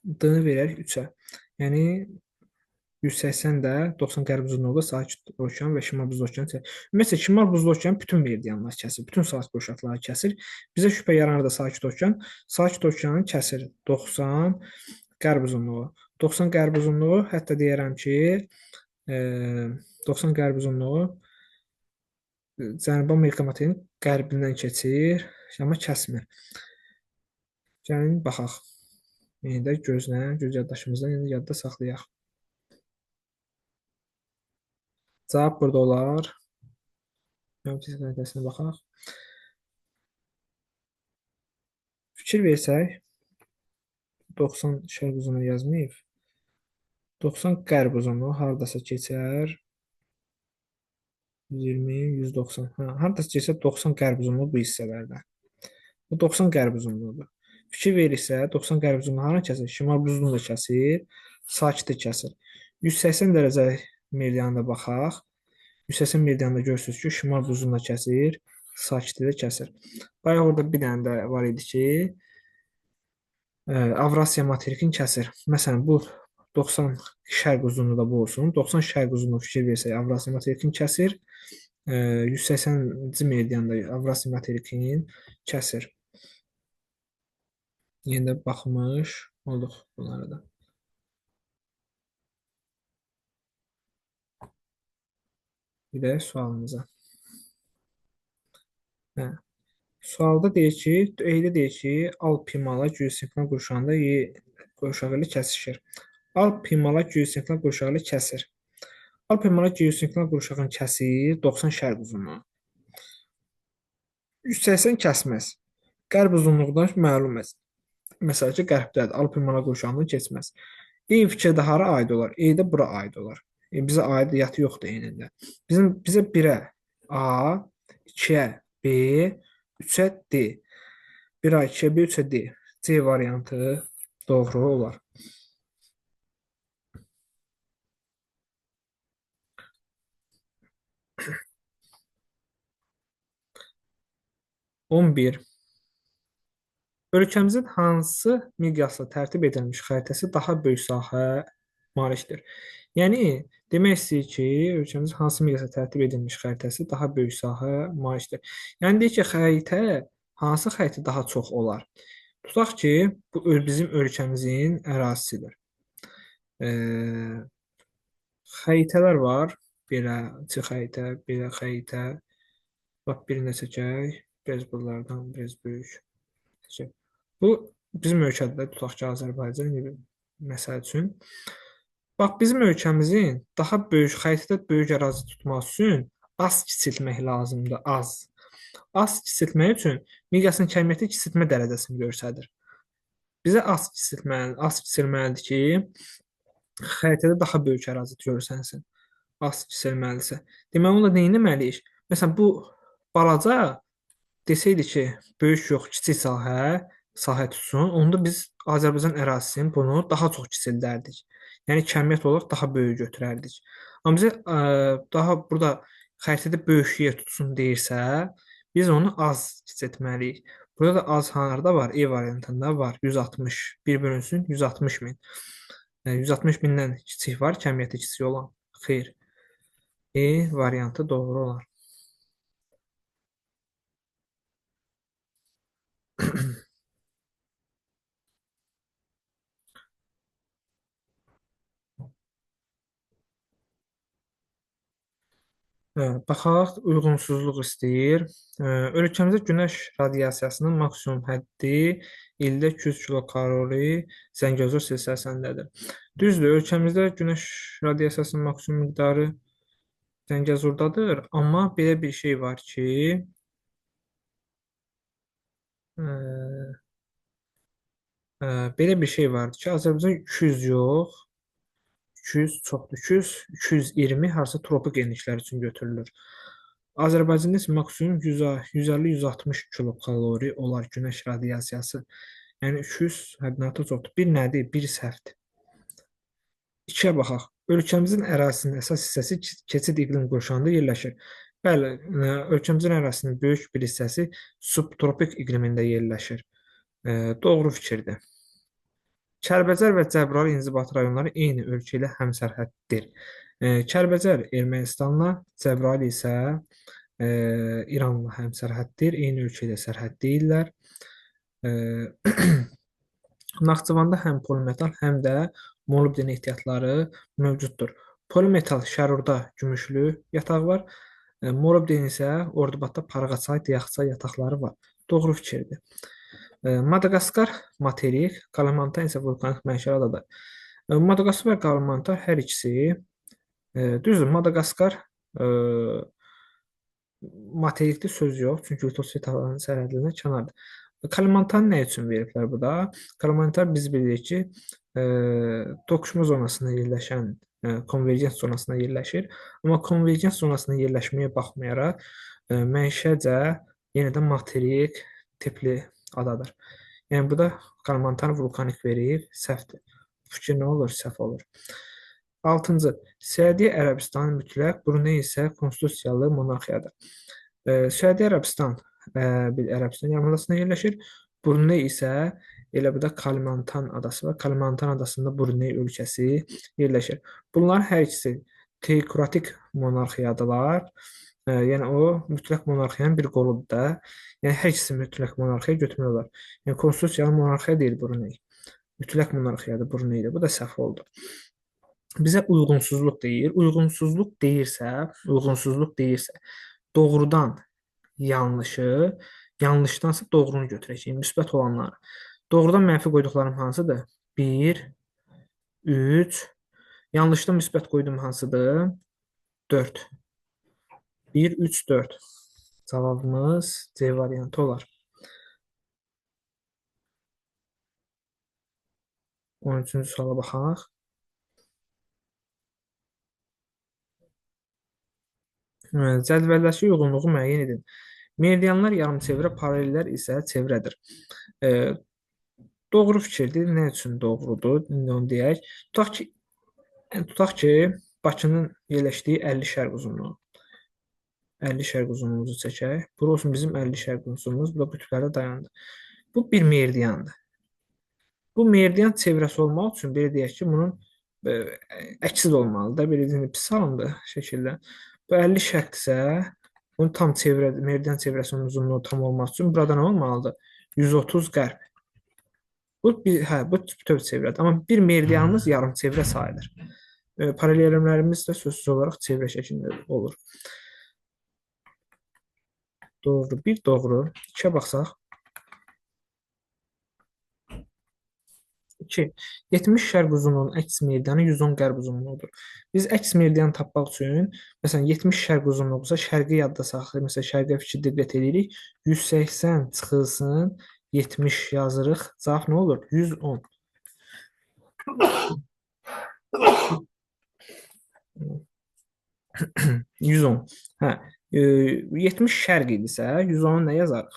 D-ni verərik 3-ə. Yəni 180 də 90 qərb uzunluğu sakit okean və şimal buzlu okean kəsir. Ümumiyyətlə şimal buzlu okean bütün meridianları kəsir, bütün saat qurşaqları kəsir. Bizə şübhə yaranır da sakit okean. Sakit okeanı kəsir 90 qərb uzunluğu. 90 qərb uzunluğu, hətta deyərəm ki, 90 qərb uzunluğu Cənubi Amerika materikinin qərbindən keçir, amma kəsmir. Gəlin baxaq. Yeni də göz yaddaşımızdan yeni yadda saxlayaq. Cavab burada olar. Fizik qaydasına baxaq. Fikir versək, 90 şərq uzunluğu yazmayıb. 90 qərb uzunluğu hardasa keçər. 20, 190. Hardasa keçər 90 qərb uzunluğu bu hissələrdə. Bu 90 qərb uzunluğudur. Fikir verirsə, 90 qərb uzunluğu hara kəsir? Şimal buzluğunu da kəsir, sakit də kəsir. 180 dərəcə meridianına baxaq. 180 meridianında görürsünüz ki, şimal buzluğunu da kəsir, sakiti də kəsir. Bayaq orada bir dənə də var idi ki, Avrasiya materikini kəsir. Məsələn, bu 90 şərq uzunluğu da bu olsun. 90 şərq uzunluğu fikir versək, Avrasiya materikini kəsir. 180-ci meridianda Avrasiya materikini kəsir. Yenə də baxmış olduq bunlara da. Bir də sualımıza. Sualda deyir ki, E'də deyir ki, Alp Himala geosinkron qurşağında qurşağı ilə kəsişir. Alp Himala geosinkron qurşağı ilə kəsir. Alp Himala geosinkron qurşağını kəsir 90 şərq uzunluğu. 180 kəsməz. Qərb uzunluqdan məlumdur. Məsəl ki, qərbdədir. Alp Himala qurşağından keçməz. Eyni fikirdə hara aid olar? E'də bura aid olar. Bizə aidiyyatı yoxdur eynilə. Bizə 1-ə A, 2-ə B, 3-ə D. 1-ə, 2-ə B, 3-ə D. C variantı doğru olar. 11. Ölkəmizin hansı miqyasla tərtib edilmiş xəritəsi daha böyük sahə malikdir? Yəni, demək istəyir ki, ölkəmizin hansı miqyasla tərtib edilmiş xəritəsi daha böyük sahə malikdir. Yəni, deyir ki, hansı xəritə daha çox olar? Tutaq ki, bu bizim ölkəmizin ərazisidir. Xəritələr var. Belə xəritə, belə xəritə. Bax, birini seçək. Biraz bunlardan biraz böyük. Seçək. Bu bizim ölkədə tutaq ki, Azərbaycan gibi məsəl üçün. Bax, bizim ölkəmizin daha böyük xəritədə böyük ərazi tutması üçün az kiçiltmək lazımdır, az. Az kiçiltmək üçün miqyasın kəmiyyəti kiçiltmə dərəcəsini göstərir. Bizə az kiçilməlidir ki, xəritədə daha böyük ərazi görsənsin. Az kiçilməlidirsə. Deməli, onda nə etməliyik? Məsələn, bu balaca desəydi ki, böyük yox, kiçik sahə tutsun, onda biz Azərbaycan ərazisinin bunu daha çox kiçildərdik. Yəni kəmiyyət olaraq daha böyük götürərdik. Amma bizə daha burada xəritədə böyük yer tutsun deyirsə, biz onu az kiçiltməliyik. Burada da az harda var? E variantında var. 160. Bir bölünsün 160 min. 160 mindən kiçik var, kəmiyyəti kiçik olan. Xeyr. E variantı doğru olar. Baxaq, uyğunsuzluq istəyir. Ölkəmizdə günəş radiasiyasının maksimum həddi ildə 200 kilokalori Zəngəzur silsiləsindədir. Düzdür, ölkəmizdə günəş radiasiyasının maksimum miqdarı Zəngəzurdadır, amma belə bir şey var ki, ə, belə bir şey vardır ki, Azərbaycan 200 yox, 200 çoxdur. 200, 220 harasa tropik enliklər üçün götürülür. Azərbaycanda isə maksimum 150-160 kilokalori olar günəş radiasiyası. Yəni 200 həddindən artıq çoxdur. Bir nədir? Bir səhvdir. 2-yə baxaq. Ölkəmizin ərazisinin əsas hissəsi keçid iqlim qurşağında yerləşir. Bəli, ölkəmizin ərazisinin böyük bir hissəsi subtropik iqlimində yerləşir. Doğru fikirdir. Kəlbəcər və Cəbrayıl inzibati rayonları eyni ölkə ilə həmsərhəddir. Kəlbəcər Ermənistanla, Cəbrayıl isə İranla həmsərhəddir. Eyni ölkə ilə sərhəd deyirlər. Naxçıvanda həm polimetal, həm də molibden ehtiyatları mövcuddur. Polimetal Şərurda Gümüşlü yatağı var. Molibden isə Ordubadda Parğaçay, Diyaxçay yataqları var. Doğru fikirdir. Madaqaskar materik, Kalimantan isə vulkanik mənşəli adadır. Madaqaskar və Kalimantan hər ikisi düzdür. Madaqaskar materikli söz yox, çünki Litosfet havalarının sərhədlərinə kənardır. Kalimantan nə üçün veriblər bu da? Kalimantan biz bilirik ki, toqquşma zonasında yerləşən konvergens zonasında yerləşir. Amma konvergens zonasında yerləşməyə baxmayaraq mənşəcə yenə də materik tipli adadır. Yəni bu da Kalimantan vulkanik verib, səhvdir. Fikir nə olur? Səhv olur. 6-cı. Səudiyyə Ərəbistan mütləq, Bruney isə konstitusiyalı monarxiyadır. Səudiyyə Ərəbistan bir Ərəbistan yarımadasında yerləşir. Bruney isə elə bu da Kalimantan adası var. Kalimantan adasında Bruney ölkəsi yerləşir. Bunların hər ikisi teokratik monarxiyadırlar. Yəni o mütləq monarxiyanın bir qoludur da. Yəni hər ikisi mütləq monarxiya götürmək olar. Yəni konstitusiyalı monarxiya deyil Bruney. Mütləq monarxiyadır Bruneydə. Bu da səhv oldu. Bizə uyğunsuzluq deyir. Uyğunsuzluq deyirsə, doğrudan yanlışı, yanlışdansa doğrunu götürəcəyik. Müsbət olanları. Doğrudan mənfi qoyduqlarım hansıdır? 1, 3. Yanlışdan müsbət qoyduğum hansıdır? 4. 1, 3, 4. Cavabımız C variantı olar. 13-cü suala baxaq. Cədvəldəki uyğunluğu müəyyən edin. Meridianlar yarımçevrə, paralellər isə çevrədir. Doğru fikirdir. Nə üçün doğrudur? İndi onu deyək. Tutaq ki, Bakının yerləşdiyi 50 şərq uzunluğu. 50 şərq uzunluğumuzu çəkək. Bura olsun bizim 50 şərq uzunluğumuz. Bu da qütblərdə dayandı. Bu bir meridiandır. Bu meridian çevrəsi olmaq üçün belə deyək ki, bunun e, əksi də olmalıdır. Belə pis salındı şəkildə. Bu 50 şərqdirsə, bunun tam çevrə, meridian çevrəsinin uzunluğu tam olmaq üçün burada nə olmalıdır? 130 qərb. Bu bütöv çevrədir. Amma bir meridianımız yarım çevrə sayılır. Paralellərimiz də sözsüz olaraq çevrə şəklində olur. Doğru, bir doğru. 2-yə baxsaq. 2. 70 şərq uzunluğunun əks meridianı 110 qərb uzunluğudur. Biz əks meridianı tapmaq üçün, məsələn, 70 şərq uzunluğusa şərqi yadda saxlayırıq. Məsələn, şərqə fikir diqqət edirik. 180 çıxılsın, 70 yazırıq. Cavab nə olur? 110. 110. Hə, 70 şərq idisə, 110-u nə yazarıq?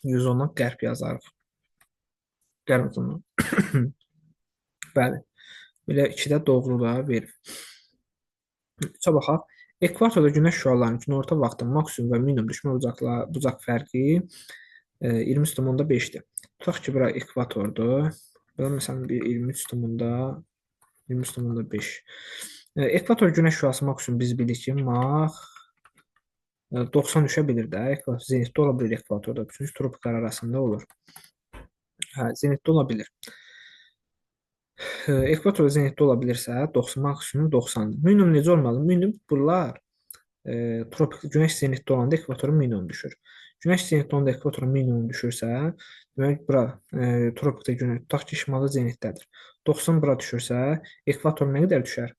110-u qərb yazarıq. Qərb uzunluğu. Bəli. Belə 2-də doğrular verir. 3-ə baxaq. Ekvatorda günəş şüalarının günorta vaxtı maksimum və minimum düşmə bucaq fərqi 20,5-dir. Tutaq ki, bura ekvatordur. Bura məsələn 23,5. Ekvator günəş şüası maksimum biz bilirik ki, Mach 90 düşə bilir də. Ekvator zenitdə ola bilir ekvatorda. Çünki tropiklər arasında olur. Hə, zenitdə ola bilir. Ekvator zenitdə ola bilirsə, 90 maksimum 90-dır. Minimum necə olmalı? Minimum bunlar tropik günəş zenitdə olanda ekvatora minimum düşür. Günəş zenitdə olanda ekvatora minimum düşürsə, demək bura tropikdə günəş tutaq ki, şimalda zenitdədir. 90 bura düşürsə, ekvator nə qədər düşər?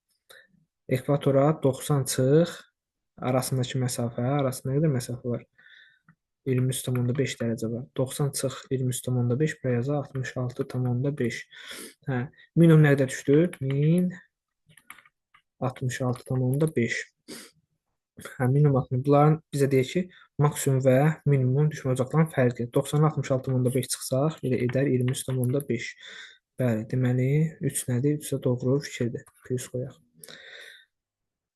Ekvatora 90 çıx arasındakı məsafə, arasında nə qədər məsafə var? 23,5 dərəcə var. 90 çıx 23,5 buraya yazaq 66,5. Hə, minimum nə qədər düşdü? 1066,5. Hə, minimum 60. Bunların bizə deyir ki, maksimum və minimum düşmə bucaqların fərqi. 90-dan 66,5 çıxsaq, elə edər 23,5. Bəli, deməli 3 nədir? 3 də doğru fikirdir. Plus qoyaq.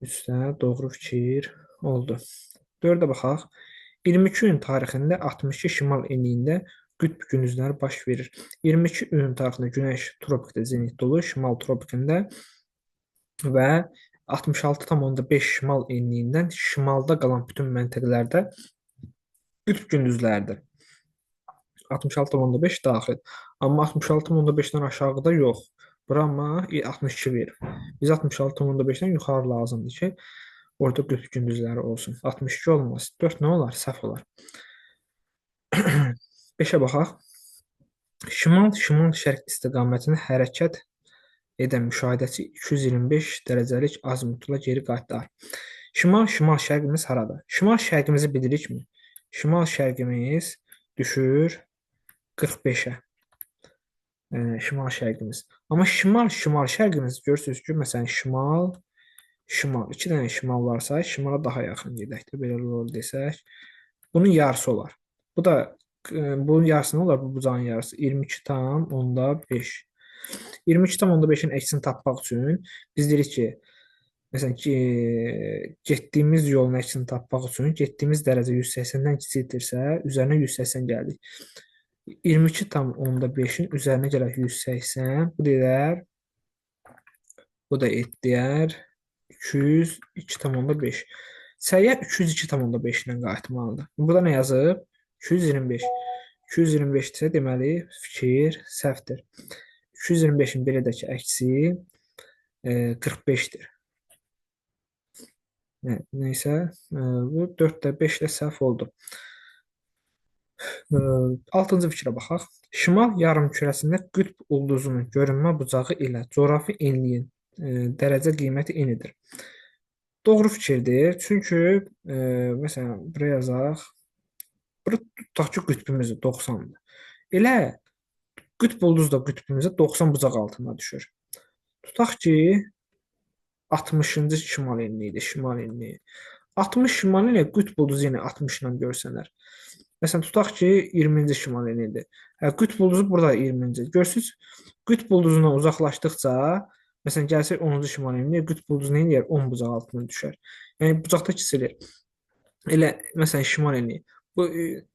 3 də doğru fikir oldu. 4-ə baxaq. 22 iyun tarixində 62 şimal enliyində qütb gündüzləri baş verir. 22 iyun tarixində Günəş tropikdə zenitdə olur, şimal tropikində və 66,5 şimal enliyindən şimalda qalan bütün məntəqələrdə qütb gündüzləridir. 66,5 daxil. Amma 66,5-dən aşağıda yox. Bura amma 62 verir. Biz 66,5-dən yuxarı lazımdır ki, orada qütb gündüzləri olsun. 62 olmaz. 4 nə olar? Səhv olar. 5-ə baxaq. Şimal-şərq istiqamətində hərəkət edən müşahidəçi 225 dərəcəlik azimutla geri qayıtlar. Şimal-şərqimiz haradır? Şimal-şərqimizi bilirikmi? Şimal-şərqimiz düşür 45-ə. Şimal-şərqimiz. Amma şimal-şərqimiz görürsünüz ki, məsələn, şimal, 2 dənə şimal varsa, şimala daha yaxın gedək də, belə rol desək. Bunun yarısı olar. Bu da, bunun yarısı nə olar? Bu bucağın yarısı 22,5. 22,5-in əksini tapmaq üçün biz deyirik ki, məsələn ki, getdiyimiz yolun əksini tapmaq üçün getdiyimiz dərəcə 180-dən kiçildirsə, üzərinə 180 gəldik. 22,5-in üzərinə gələk 180, bu deyər, bu da deyər 202,5. Səyyar 202,5 ilə qayıtmalıdır. Burada nə yazıb? 225. 225 isə deməli fikir səhvdir. 225-in bir edəki əksi 45-dir. Neysə, bu 4-də 5-də səhv oldu. 6-cı fikrə baxaq. Şimal yarımkürəsində qütb ulduzunun görünmə bucağı ilə coğrafi enliyin dərəcə qiyməti eynidir. Doğru fikirdir. Çünki məsələn, buraya yazaq. Burada tutaq ki, qütbümüz 90-dır. Elə qütb ulduz da qütbümüzə 90 bucaq altında düşür. Tutaq ki, 60-cı şimal enliyi. 60 şimal ilə qütb ulduzu yenə 60 ilə görsənər. Məsələn, tutaq ki, 20-ci şimal enliyidir. Qütb ulduzu burada 20-ci. Görürsünüz, qütb ulduzundan uzaqlaşdıqca, məsələn, gəlsək 10-cu şimal enliyi, qütb ulduzu nə edir? 10 bucaq altına düşər. Yəni, bucaqda kisilir. Elə məsələn şimal enliyi. Bu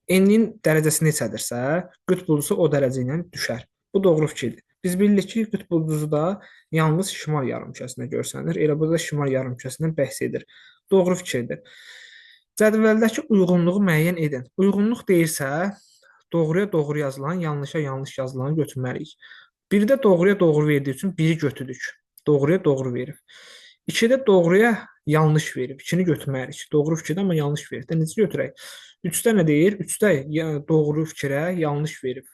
enliyin dərəcəsi neçədirsə, qütb ulduzu o dərəcə ilə düşər. Bu doğru fikirdir. Biz bilirik ki, qütb ulduzu da yalnız şimal yarımkürəsində görsənir. Elə burada şimal yarımkürəsindən bəhs edir. Doğru fikirdir. Cədvəldəki uyğunluğu müəyyən edin. Uyğunluq deyirsə, doğruya doğru yazılan, yanlışa yanlış yazılanı götürməliyik. Birdə doğruya doğru verdiyi üçün biri götürdük. Doğruya doğru verir. İkidə doğruya yanlış verib. İkini götürməliyik. Doğru fikirdə amma yanlış verib. Də necə götürək? Üçdə nə deyir? Üçdə doğru fikrə yanlış verib.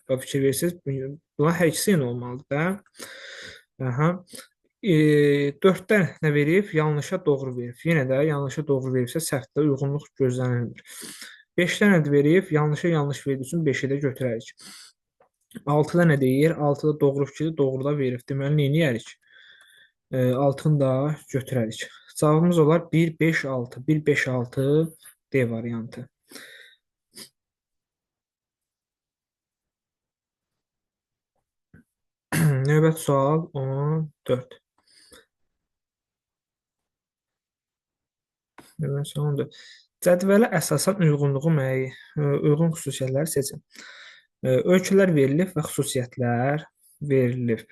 Və fikir versiniz, buna hər ikisi eyni olmalıdır da. Aha. Dörddə nə verib? Yanlışa doğru verib. Yenə də yanlışa doğru veribsə səhvdə uyğunluq gözlənilmir. 5-də nə verib? Yanlışa yanlış verdiyi üçün 5-i də götürərik. 6-da nə deyir? 6-da doğru fikri doğruda verib. Deməli, nə edərik? 6-nı da götürərik. Cavabımız olar 1, 5, 6. 1, 5, 6 D variantı. Növbəti sual 14. Növbəti sual 14. Cədvələ əsasən uyğun xüsusiyyətləri seçin. Ölkələr verilib və xüsusiyyətlər verilib.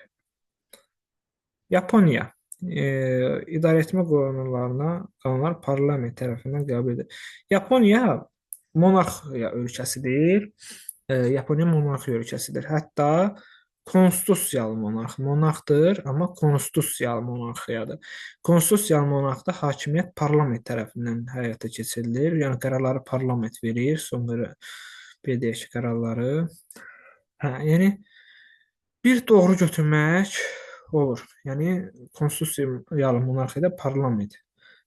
Yaponiya idarəetmə qanunlar parlament tərəfindən qəbul edilir. Yaponiya monarxiya ölkəsidir. Yaponiya monarxiya ölkəsidir. Hətta konstitusiyalı monarxdır, amma konstitusiyalı monarxiyadır. Konstitusiyalı monarxda hakimiyyət parlament tərəfindən həyata keçirilir. Yəni qərarları parlament verir, sonra belə deyək ki, qərarları. Yəni bir doğru götürmək olur. Yəni konstitusiyalı monarxiyada parlament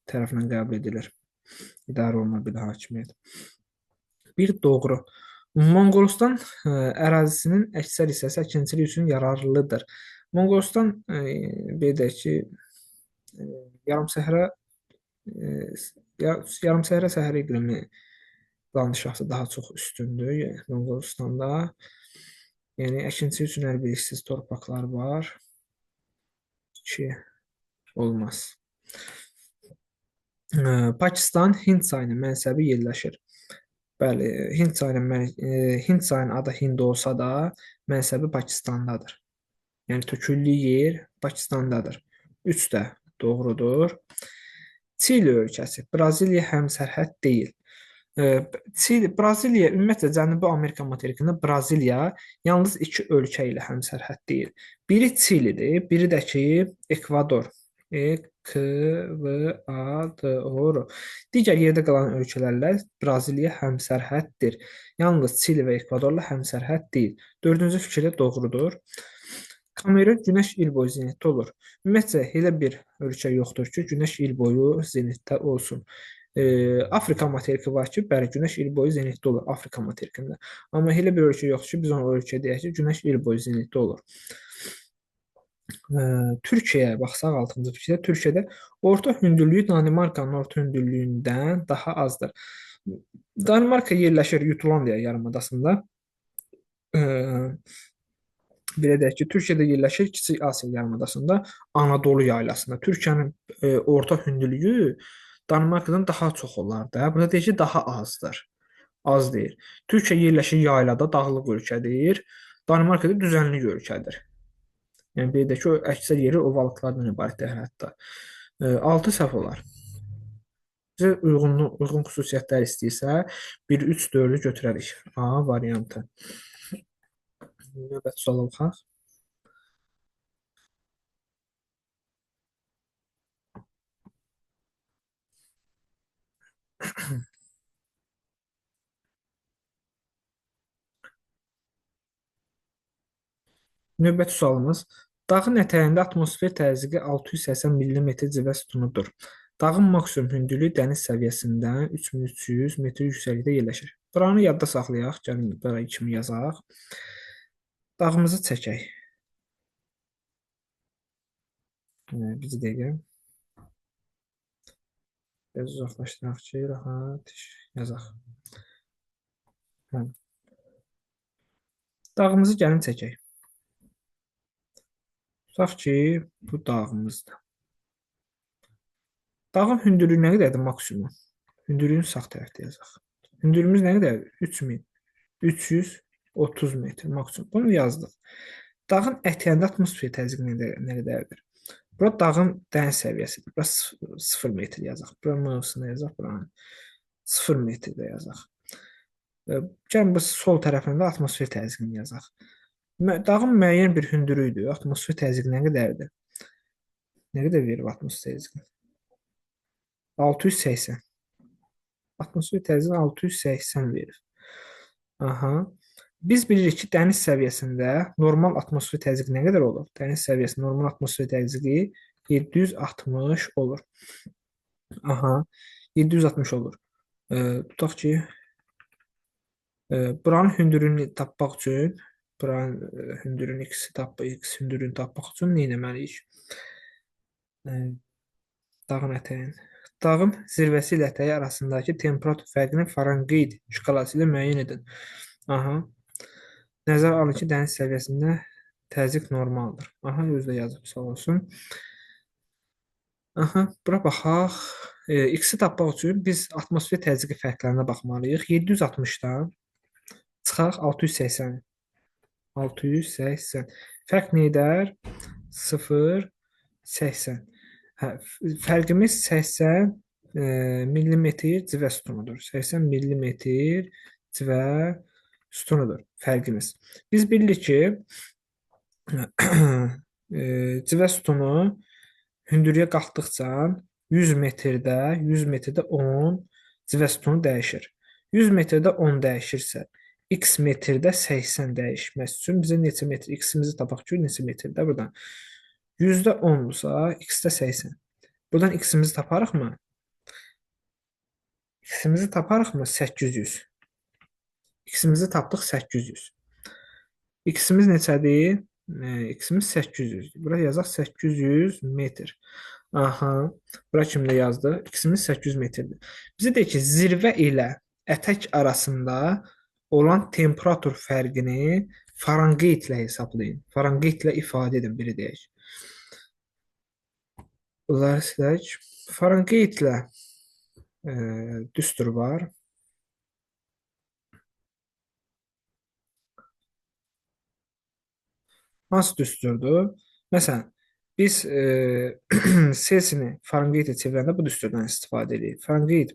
tərəfindən qəbul edilir. İdarə olunma bir hakimiyyət. Bir doğru. Monqolistan ərazisinin əksər hissəsi əkinçilik üçün yararlıdır. Monqolistan belə deyək ki, yarımsəhra yarımsəhra səhra iqlimi landşaftı daha çox üstündür Monqolistanda. Yəni əkinçilik üçün əlverişsiz torpaqlar var ki, olmaz. Pakistan Hind çayının mənsəbi yerləşir. Bəli, Hind çayının adı Hind olsa da, mənsəbi Pakistandadır. Yəni töküllü yer Pakistandadır. 3 də doğrudur. Çili ölkəsi Braziliya həmsərhəd deyil. Braziliya ümumiyyətlə Cənubi Amerika materikində Braziliya yalnız iki ölkə ilə həmsərhəd deyil. Biri Çilidir, biri də ki Ekvador. Ekvador. Digər yerdə qalan ölkələrlə Braziliya həmsərhəddir. Yalnız Çili və Ekvadorla həmsərhəd deyil. Dördüncü fikir də doğrudur. Kamerun günəş il boyu zenitdə olur. Ümumiyyətlə elə bir ölkə yoxdur ki, günəş il boyu zenitdə olsun. Afrika materiki var ki, bəli, günəş il boyu zenitdə olur Afrika materikində. Amma elə bir ölkə yoxdur ki, biz ona ölkə deyək ki, günəş il boyu zenitdə olur. Türkiyəyə baxsaq 6-cı fikirdə, Türkiyədə orta hündürlüyü Danimarkanın orta hündürlüyündən daha azdır. Danimarka yerləşir Yutulandiya yarımadasında. Belə deyək ki, Türkiyədə yerləşir Kiçik Asiya yarımadasında Anadolu yaylasında. Türkiyənin orta hündürlüyü Danimarkadan daha çox olar da. Burada deyir ki, daha azdır. Az deyir. Türkiyə yerləşir yaylada, dağlıq ölkədir. Danimarka da düzənlik ölkədir. Yəni belə deyək ki, o əksər yeri ovalıqlardan ibarətdir hətta. 6 səhv olar. Bizə uyğun xüsusiyyətlər istəyirsə, 1, 3, 4-ü götürərik. A variantı. Növbəti suala baxaq. Növbəti sualımız. Dağın ətəyində atmosfer təzyiqi 680 mm civə sütunudur. Dağın maksimum hündürlüyü dəniz səviyyəsindən 3300 metr yüksəklikdə yerləşir. Buranı yadda saxlayaq, gəlin bura kimi yazaq. Dağımızı çəkək. Bir dəqiqə. Biraz uzaqlaşdıraq ki, rahat yazaq. Dağımızı gəlin çəkək. Tutaq ki, bu dağımızdır. Dağın hündürlüyü nə qədərdir maksimum? Hündürlüyünü sağ tərəfdə yazaq. Hündürlüyümüz nə qədərdir? 3330 metr maksimum. Bunu yazdıq. Dağın ətəyində atmosfer təzyiqi nə qədərdir? Bura dağın dəniz səviyyəsidir. Bura 0 metr yazaq. Bura mövzusunu yazaq. Buranın 0 metrdə yazaq. Gəlin bu sol tərəfində atmosfer təzyiqini yazaq. Dağın müəyyən bir hündürlüyüdür. Atmosfer təzyiqi nə qədərdir? Nə qədər verir atmosfer təzyiqi? 680. Atmosfer təzyiqi 680 verir. Aha. Biz bilirik ki, dəniz səviyyəsində normal atmosfer təzyiqi nə qədər olur? Dəniz səviyyəsində normal atmosfer təzyiqi 760 olur. Aha. 760 olur. Tutaq ki, buranın hündürlüyünü tapmaq üçün, buranın hündürlüyünü x hündürlüyünü tapmaq üçün nə etməliyik? Dağın ətəyin. Dağın zirvəsi ilə ətəyi arasındakı temperatur fərqini Farenheit şkalası ilə müəyyən edin. Aha. Nəzərə alın ki, dəniz səviyyəsində təzyiq normaldır. Aha, özdə yazıb sağ olsun. Aha, bura baxaq. X-i tapmaq üçün biz atmosfer təzyiqi fərqlərinə baxmalıyıq. 760-dan çıxaq 680. 680. Fərq nə edər? 0, 80. Hə, fərqimiz 80 millimetr civə sütunudur. 80 millimetr civə sütunudur fərqimiz. Biz bilirik ki, civə sütunu hündürlüyə qalxdıqca 100 metrdə 10 civə sütunu dəyişir. 100 metrdə 10 dəyişirsə, x metrdə 80 dəyişməsi üçün bizə neçə metr x-imizi tapaq ki, neçə metrdə buradan. 100-də 10-dursa, x-də 80. Buradan x-imizi taparıqmı? X-imizi taparıqmı? 800. X-imizi tapdıq 800. X-imiz neçədir? X-imiz 800. Bura yazaq 800 metr. Aha. Bura kimdə yazdı? X-imiz 800 metrdir. Bizə deyir ki, zirvə ilə ətək arasında olan temperatur fərqini Farenheit ilə hesablayın. Farenheit ilə ifadə edin, biri deyək. Bunları silək. Farenheit ilə düstur var. Hansı düsturdur? Məsələn, biz Celsini Farenheit-ə çevirəndə bu düsturdan istifadə edirik. Farenheit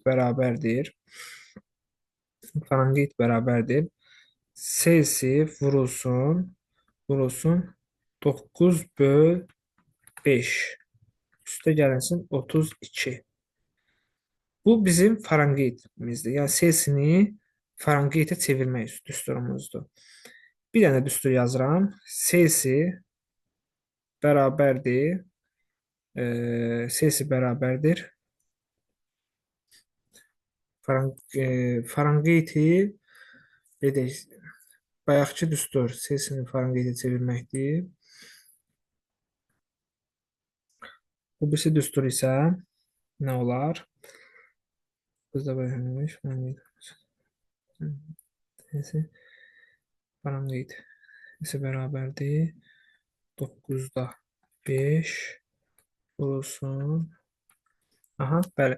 bərabərdir. Celsi vurulsun 9/5. Üstə gəlinsin 32. Bu bizim Farenheit-imizdir. Yəni Celsini Farenheit-ə çevirmək düsturumuzdur. Bir dənə düstur yazıram. Celsi bərabərdir. Celsi bərabərdir. Farenheit-i bayaqki düstur Celsini Farenheit-ə çevirməkdir. Bu birisi düstur isə nə olar? Bizdə bölünmüş Farenheit isə bərabərdir 9-da 5 vurulsun. Aha, bəli.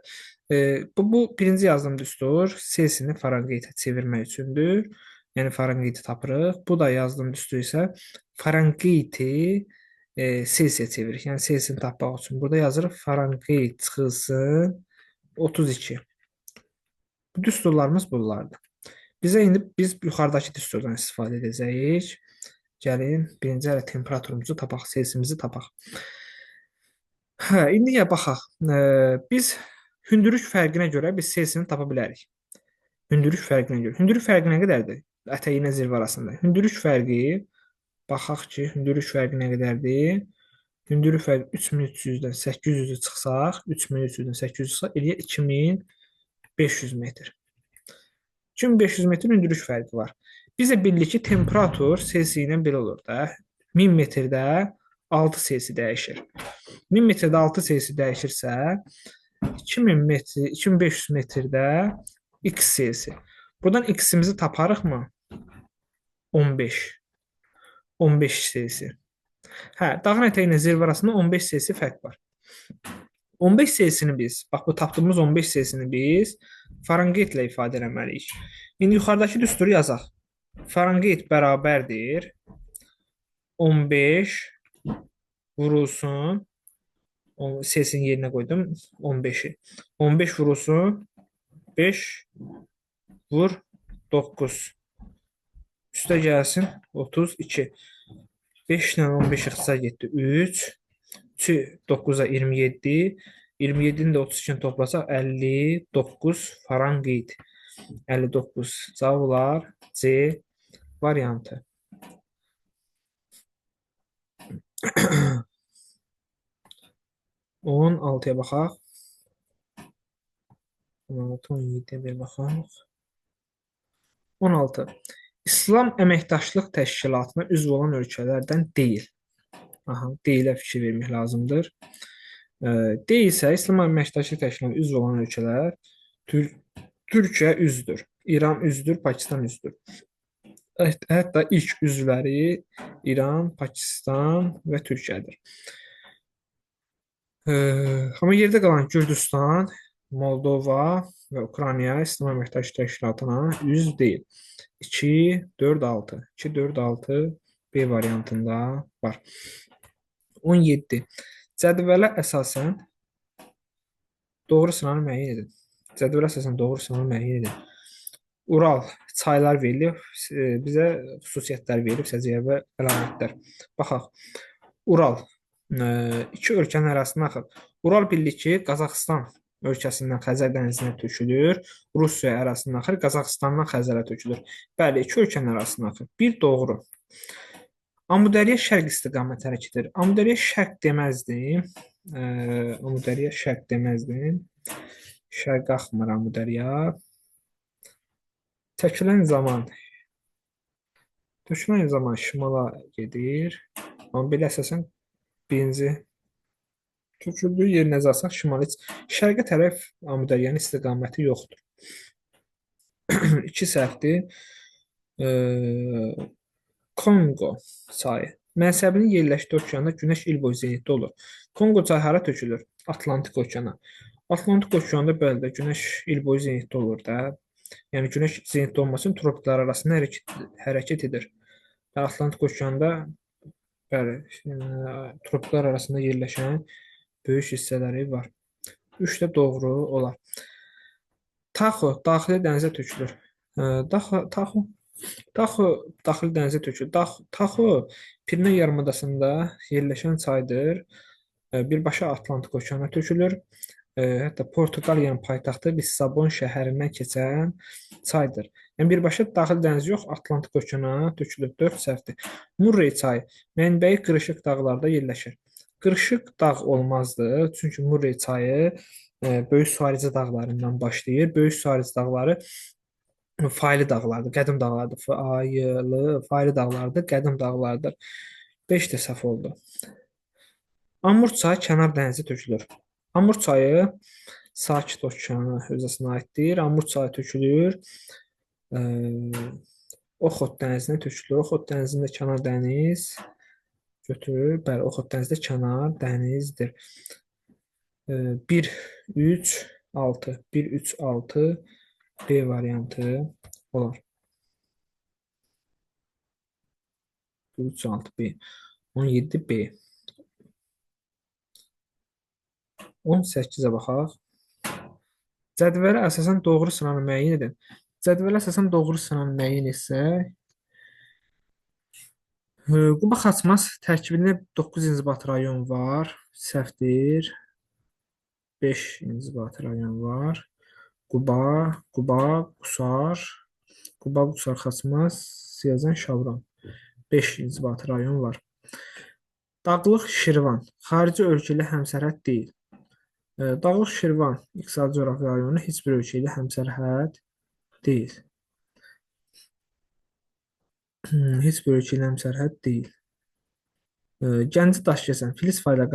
Bu birinci yazdığım düstur Celsini Farenheit-ə çevirmək üçündür. Yəni Farenheit-i tapırıq. Bu da yazdığım düstur isə Farenheit-i Celsiyə çevirik. Yəni Celsini tapmaq üçün burada yazırıq Farenheit çıxılsın 32. Bu düsturlarımız bunlardır. Biz yuxarıdakı düsturdan istifadə edəcəyik. Gəlin, birinci hələ temperaturumuzu tapaq, Celsimizi tapaq. Hə, indi baxaq. Biz hündürlük fərqinə görə biz Celsini tapa bilərik. Hündürlük fərqinə görə. Hündürlük fərqi nə qədərdir? Ətəyi ilə zirvə arasında. Hündürlük fərqi, baxaq ki, hündürlük fərqi nə qədərdir? Hündürlük fərqi 3300-dən 800-ü çıxsaq, 3300-dən 800 çıxsaq, eləyə 2500 metr. 2500 metr hündürlük fərqi var. Bizə bilirik ki, temperatur Celsi ilə belə olur da. 1000 metrdə 6 Celsi dəyişir. 1000 metrdə 6 Celsi dəyişirsə, 2500 metrdə x Celsi. Buradan x-imizi taparıqmı? 15. 15 Celsi. Hə, dağın ətəyi ilə zirvə arasında 15 Celsi fərq var. 15 sayısını biz, bax bu tapdığımız 15 sayısını biz Fahrenheit-lə ifadə etməliyik. İndi yuxarıdakı düsturu yazaq. Fahrenheit bərabərdir 15 vurulsun, sayısının yerinə qoydum 15-i. 15 vurulsun 5 vur 9. Üstə gəlsin 32. 5 ilə 15 ixtisar getdi 3. 3-ü 9-a 27. 27-ni də 32-ni toplasaq 59 Fahrenheit. 59. Cavab olar C variantı. 16-ya baxaq. 16, 17-yə bir baxaq. 16. İslam Əməkdaşlıq Təşkilatına üzv olan ölkələrdən deyil. Aha, deyilə fikir vermək lazımdır. Deyilsə, İslam Əməkdaşlıq Təşkilatına üzv olan ölkələr Türkiyə üzdür, İran üzdür, Pakistan üzdür. Hətta ilk üzvləri İran, Pakistan və Türkiyədir. Amma yerdə qalan Gürcüstan, Moldova və Ukrayna İslam Əməkdaşlıq Təşkilatına üzv deyil. 2, 4, 6. 2, 4, 6 B variantında var. 17. Cədvələ əsasən doğru sıranı müəyyən edin. Cədvələ əsasən doğru sıranı müəyyən edin. Ural çaylar verilib, bizə xüsusiyyətlər verib, səciyyə və əlamətlər. Baxaq. Ural iki ölkənin arasında axır. Ural birliyi Qazaxıstan ölkəsindən Xəzər dənizinə tökülür. Rusiya arasında axır, Qazaxıstandan Xəzərə tökülür. Bəli, iki ölkənin arasında axır. Bir doğru. Amudərya şərq istiqamət hərəkətidir. Amudərya şərq deməzdim. Amudərya şərq deməzdim. Şərq axmır Amudərya. Tökülən zaman şimala gedir. Amma belə əsasən birinci töküldüyü yer nəzərə alsaq şimali şərqə tərəf Amudəryənin istiqaməti yoxdur. 2 səhvdir. Kongo çayı. Mənsəbinin yerləşdiyi okeanda günəş il boyu zenitdə olur. Kongo çayı hara tökülür? Atlantik okeana. Atlantik okeanda bəli də günəş il boyu zenitdə olur da. Yəni günəş zenitdə olması üçün tropiklər arasında hərəkət edir. Atlantik okeanda bəli, tropiklər arasında yerləşən böyük hissələri var. 3 də doğru olar. Taxo daxili dənizə tökülür. Taxo daxili dənizə tökülür. Taxo Pireneya yarımadasında yerləşən çaydır. Birbaşa Atlantik okeana tökülür. Hətta Portuqaliyanın paytaxtı Lissabon şəhərindən keçən çaydır. Yəni birbaşa daxili dəniz yox, Atlantik okeana tökülür. 4 səhvdir. Murrey çayı mənbəyi qırışıq dağlarda yerləşir. Qırışıq dağ olmazdı, çünki Murrey çayı Böyük Suarici dağlarından başlayır. Böyük Suarici dağları faili dağlardır, qədim dağlardır. Faili dağlardır, qədim dağlardır. 5 də səhv oldu. Amur çayı kənar dənizə tökülür. Amur çayı Sakit okeanı hövzəsinə aiddir. Amur çayı tökülür. Oxot dənizinə tökülür. Oxot dənizində kənar dəniz götürür. Bəli, Oxot dənizdə kənar dənizdir. 1, 3, 6. 1, 3, 6 B variantı olar. 1, 3, 6 B. 17 B. 18-ə baxaq. Cədvələ əsasən doğru sıranı müəyyən edin. Cədvələ əsasən doğru sıranı müəyyən etsək, Quba Xaçmaz tərkibində 9 inzibat rayon var. Səhvdir. 5 inzibat rayon var. Quba, Qusar, Xaçmaz, Siyəzən, Şabran. 5 inzibat rayon var. Dağlıq Şirvan xarici ölkə ilə həmsərhəd deyil. Dağlıq Şirvan iqtisadi coğrafi rayonu heç bir ölkə ilə həmsərhəd deyil. Heç bir ölkə ilə həmsərhəd deyil. Gəncə Daşkəsən filiz fayda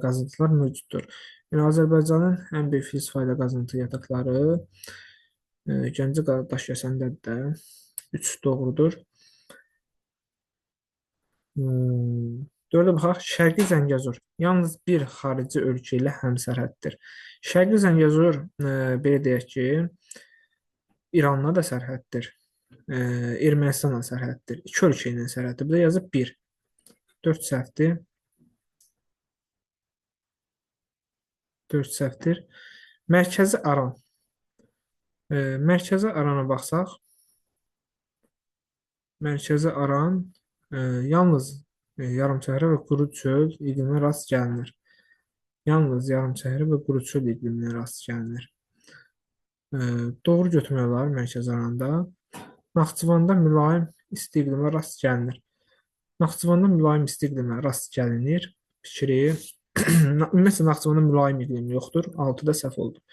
qazıntılar mövcuddur. Yəni Azərbaycanın ən böyük filiz fayda qazıntı yataqları Gəncə Daşkəsəndədir də. 3 doğrudur. Dördə baxaq. Şərqi Zəngəzur yalnız bir xarici ölkə ilə həmsərhəddir. Şərqi Zəngəzur belə deyək ki, İranla da sərhəddir. Ermənistanla sərhəddir. İki ölkə ilə sərhəddir. Burada yazıb 1. 4 səhvdir. 4 səhvdir. Mərkəzi Aran. Mərkəzi Arana baxsaq, Mərkəzi Aran yalnız yarımçəhrə və quru çöl iqliminə rast gəlinir. Yalnız yarımçəhrə və quru çöl iqliminə rast gəlinir. Doğru götürmək olar Mərkəzi Aranda. Naxçıvanda mülayim isti iqlimə rast gəlinir. Naxçıvanda mülayim isti iqlimə rast gəlinir. Fikri. Ümumiyyətlə Naxçıvanda mülayim iqlim yoxdur. 6-da səhv oldu.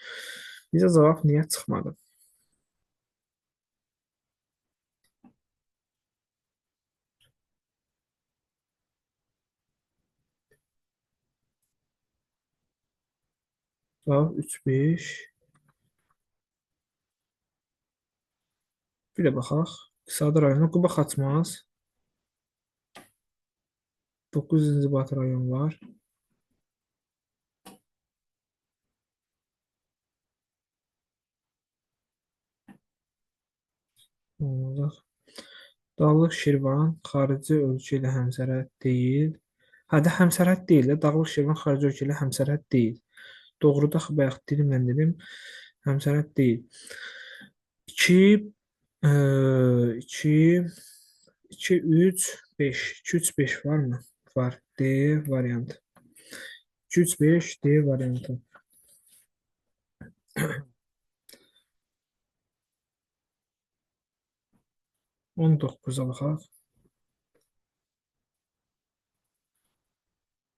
Bizə cavab niyə çıxmadı? Cavab 3-5. Bir də baxaq. İqtisadi rayonu Quba Xaçmaz. 9 inzibati rayon var. Dağlıq Şirvan xarici ölkə ilə həmsərhəd deyil. Hədə həmsərhəd deyil də. Dağlıq Şirvan xarici ölkə ilə həmsərhəd deyil. Doğruda bayaq dilimlə dedim. Həmsərhəd deyil. 2 2 2 3 5. 2 3 5 varmı? Var. D variantı. 2 3 5 D variantı. 19-a baxaq.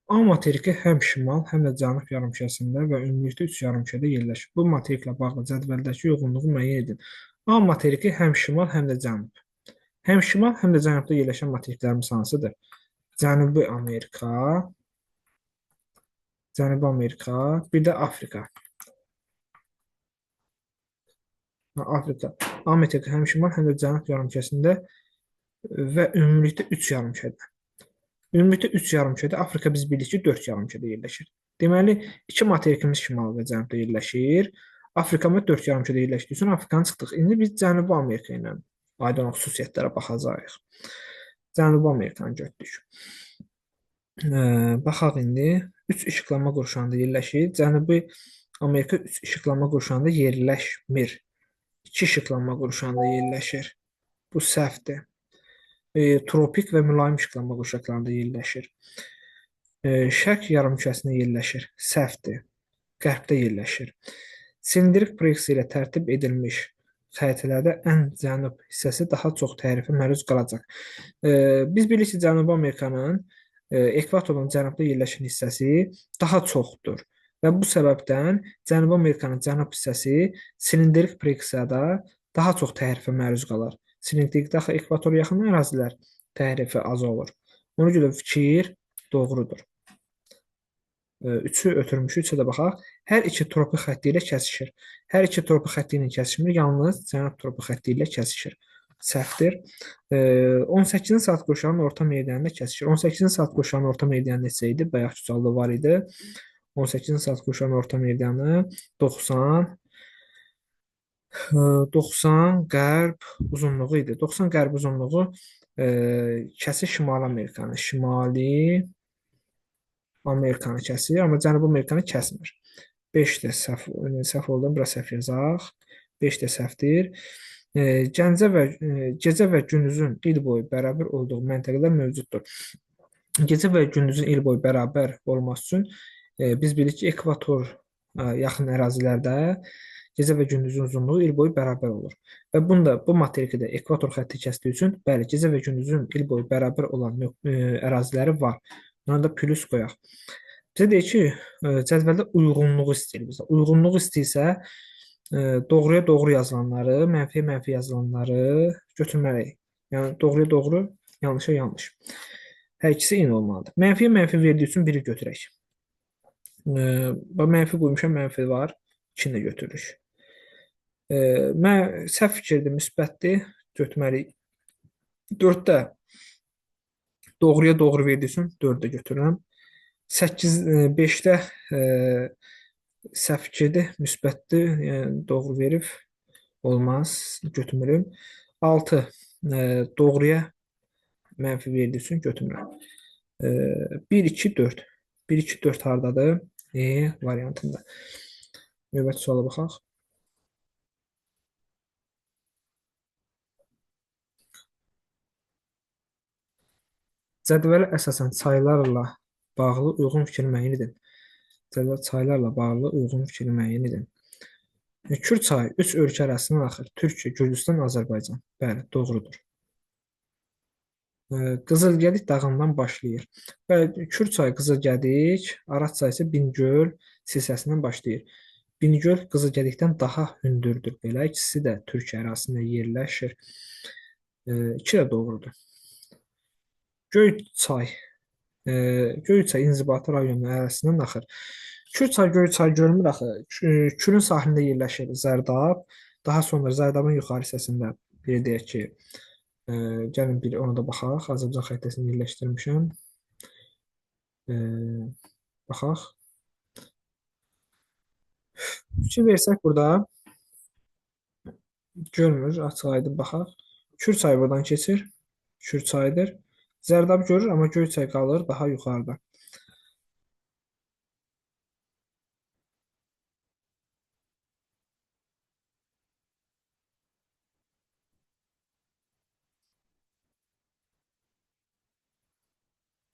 A materiki həm şimal, həm də cənub yarımkərəsində və ümumilikdə 3 yarımkürədə yerləşir. Bu materiklə bağlı cədvəldəki uyğunluğu müəyyən edin. A materiki həm şimal, həm də cənub. Həm şimal, həm də cənubda yerləşən materiklərimiz hansıdır? Cənubi Amerika, Cənubi Amerika, bir də Afrika. Afrika. A materiki həm şimal, həm də cənub yarımkərəsində və ümumilikdə 3 yarımkürədə. Ümumilikdə 3 yarımkürədə, Afrika biz bilirik ki, 4 yarımkürədə yerləşir. Deməli, 2 materikimiz şimal və cənubda yerləşir. Afrika 4 yarımkürədə yerləşdiyi üçün Afrikanı çıxdıq. İndi biz Cənubi Amerika ilə aydın xüsusiyyətlərə baxacağıq. Cənubi Amerikanı götürdük. Baxaq indi 3 işıqlanma qurşağında yerləşir. Cənubi Amerika 3 işıqlanma qurşağında yerləşmir. 2 işıqlanma qurşağında yerləşir. Bu səhvdir. Tropik və mülayim işıqlanma qurşaqlarında yerləşir. Şərq yarımkürəsində yerləşir. Səhvdir. Qərbdə yerləşir. Silindrik proyeksiya ilə tərtib edilmiş xəritələrdə ən cənub hissəsi daha çox tərifə məruz qalacaq. Biz bilirik ki, Cənubi Amerikanın ekvatorun cənubda yerləşən hissəsi daha çoxdur. Və bu səbəbdən Cənubi Amerikanın cənub hissəsi silindrik proyeksiyada daha çox tərifə məruz qalır. Silindrikdə axı ekvatora yaxın ərazilər təhrifi az olur. Ona görə fikir doğrudur. 3-ü ötürmüşük, 3-ə də baxaq. Hər iki tropik xətti ilə kəsişir. Hər iki tropik xətti ilə kəsişmir, yalnız cənub tropik xətti ilə kəsişir. Səhvdir. 18-ci saat qurşağının orta meridianında kəsişir. 18-ci saat qurşağının orta meridianı neçə idi? Bayaq sualda var idi. 18-ci saat qurşağının orta meridianı 90 qərb uzunluğu idi. 90 qərb uzunluğu kəsir Şimali Amerikanı. Şimali Amerikanı kəsir, amma Cənubi Amerikanı kəsmir. 5 də səhv oldu, bura səhv yazaq. 5 də səhvdir. Gecə və gündüzün il boyu bərabər olduğu məntəqələr mövcuddur. Gecə və gündüzün il boyu bərabər olması üçün biz bilirik ki, ekvator yaxın ərazilərdə gecə və gündüzün uzunluğu il boyu bərabər olur. Və bu materikdə ekvator xətti kəsdiyi üçün, bəli, gecə və gündüzün il boyu bərabər olan əraziləri var. Buna da plus qoyaq. Bizə deyir ki, cədvəldə uyğunluğu istəyir bizə. Uyğunluğu istəyirsə, doğruya doğru yazılanları, mənfiyə mənfi yazılanları götürməliyik. Yəni, doğruya doğru, yanlışa yanlış. Hər ikisi eyni olmalıdır. Mənfiyə mənfi verdiyi üçün biri götürək. Mənfi qoymuşam, mənfi var. 2-ni də götürürük. Səhv fikirdir, müsbətdir. Götürməliyik. 4-də Doğruya doğru verdirsən 4-də götürürəm. 8, 5-də səhv gedir, müsbətdir, yəni doğru verib olmaz, götürmürəm. 6 doğruya mənfi verdiyi üçün götürmürəm. 1, 2, 4. 1, 2, 4 hardadır? E variantında. Növbəti suala baxaq. Cədvələ əsasən saylarla bağlı uyğun fikri müəyyən edin. Cədvəl saylarla bağlı uyğun fikri müəyyən edin. Kür çayı 3 ölkə arasından axır. Türkiyə, Gürcüstan, Azərbaycan. Bəli, doğrudur. Qızılgədik dağından başlayır. Bəli, Kür çayı Qızılgədik, Araz çayı isə Bingöl silsiləsindən başlayır. Bingöl Qızılgədikdən daha hündürdür. Belə ikisi də Türkiyə ərazisində yerləşir. 2 də doğrudur. Göyçay Göyçay inzibati rayonunun ərazisindən axır. Kürçay Göyçay görünmür axı. Kürün sahilində yerləşir Zərdab. Daha sonra Zərdabın yuxarı hissəsində bir deyək ki, gəlin bir ona da baxaq. Azərbaycan xəritəsini yerləşdirmişəm. E, baxaq. Fikir versək burada görmür, açıq aydın baxaq. Kür çayı buradan keçir. Kür çayıdır. Zərdab görür, amma Göyçay qalır daha yuxarıda.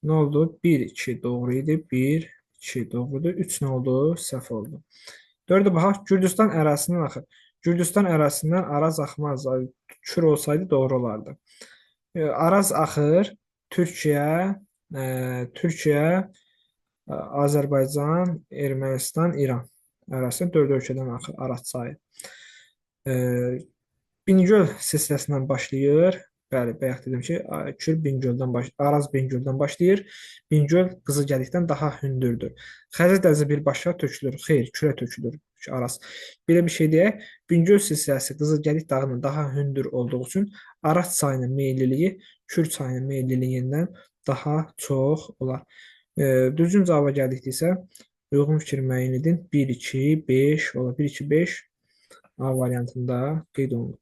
Nə oldu? 1, 2 doğru idi. 1, 2 doğrudur. 3 nə oldu? Səhv oldu. 4-ə baxaq. Gürcüstan ərazisindən axır. Gürcüstan ərazisindən Araz axmaz. Kür olsaydı doğru olardı. Araz axır. Türkiyə, Türkiyə, Azərbaycan, Ermənistan, İran ərazisində 4 ölkədən axır Araz çayı. Bingöl silsiləsindən başlayır. Bəli, bayaq dedim ki, Kür Bingöldən Araz Bingöldən başlayır. Bingöl Qızılgədikdən daha hündürdür. Xəzər dənizi birbaşa tökülür. Xeyr, Kürə tökülür Araz. Belə bir şey deyək. Bingöl silsiləsi Qızılgədik dağının daha hündür olduğu üçün Araz çayının meylliliyi Kür çayının meylliliyindən daha çox olar. Düzgün cavaba gəldikdə isə uyğun fikir müəyyən edin. 1, 2, 5 olar. 1, 2, 5 A variantında qeyd olunub.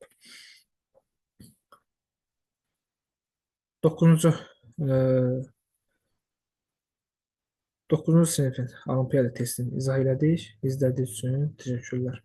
9-cu 9-cu sinifin olimpiada testini izah elədik. İzlədiyiniz üçün təşəkkürlər.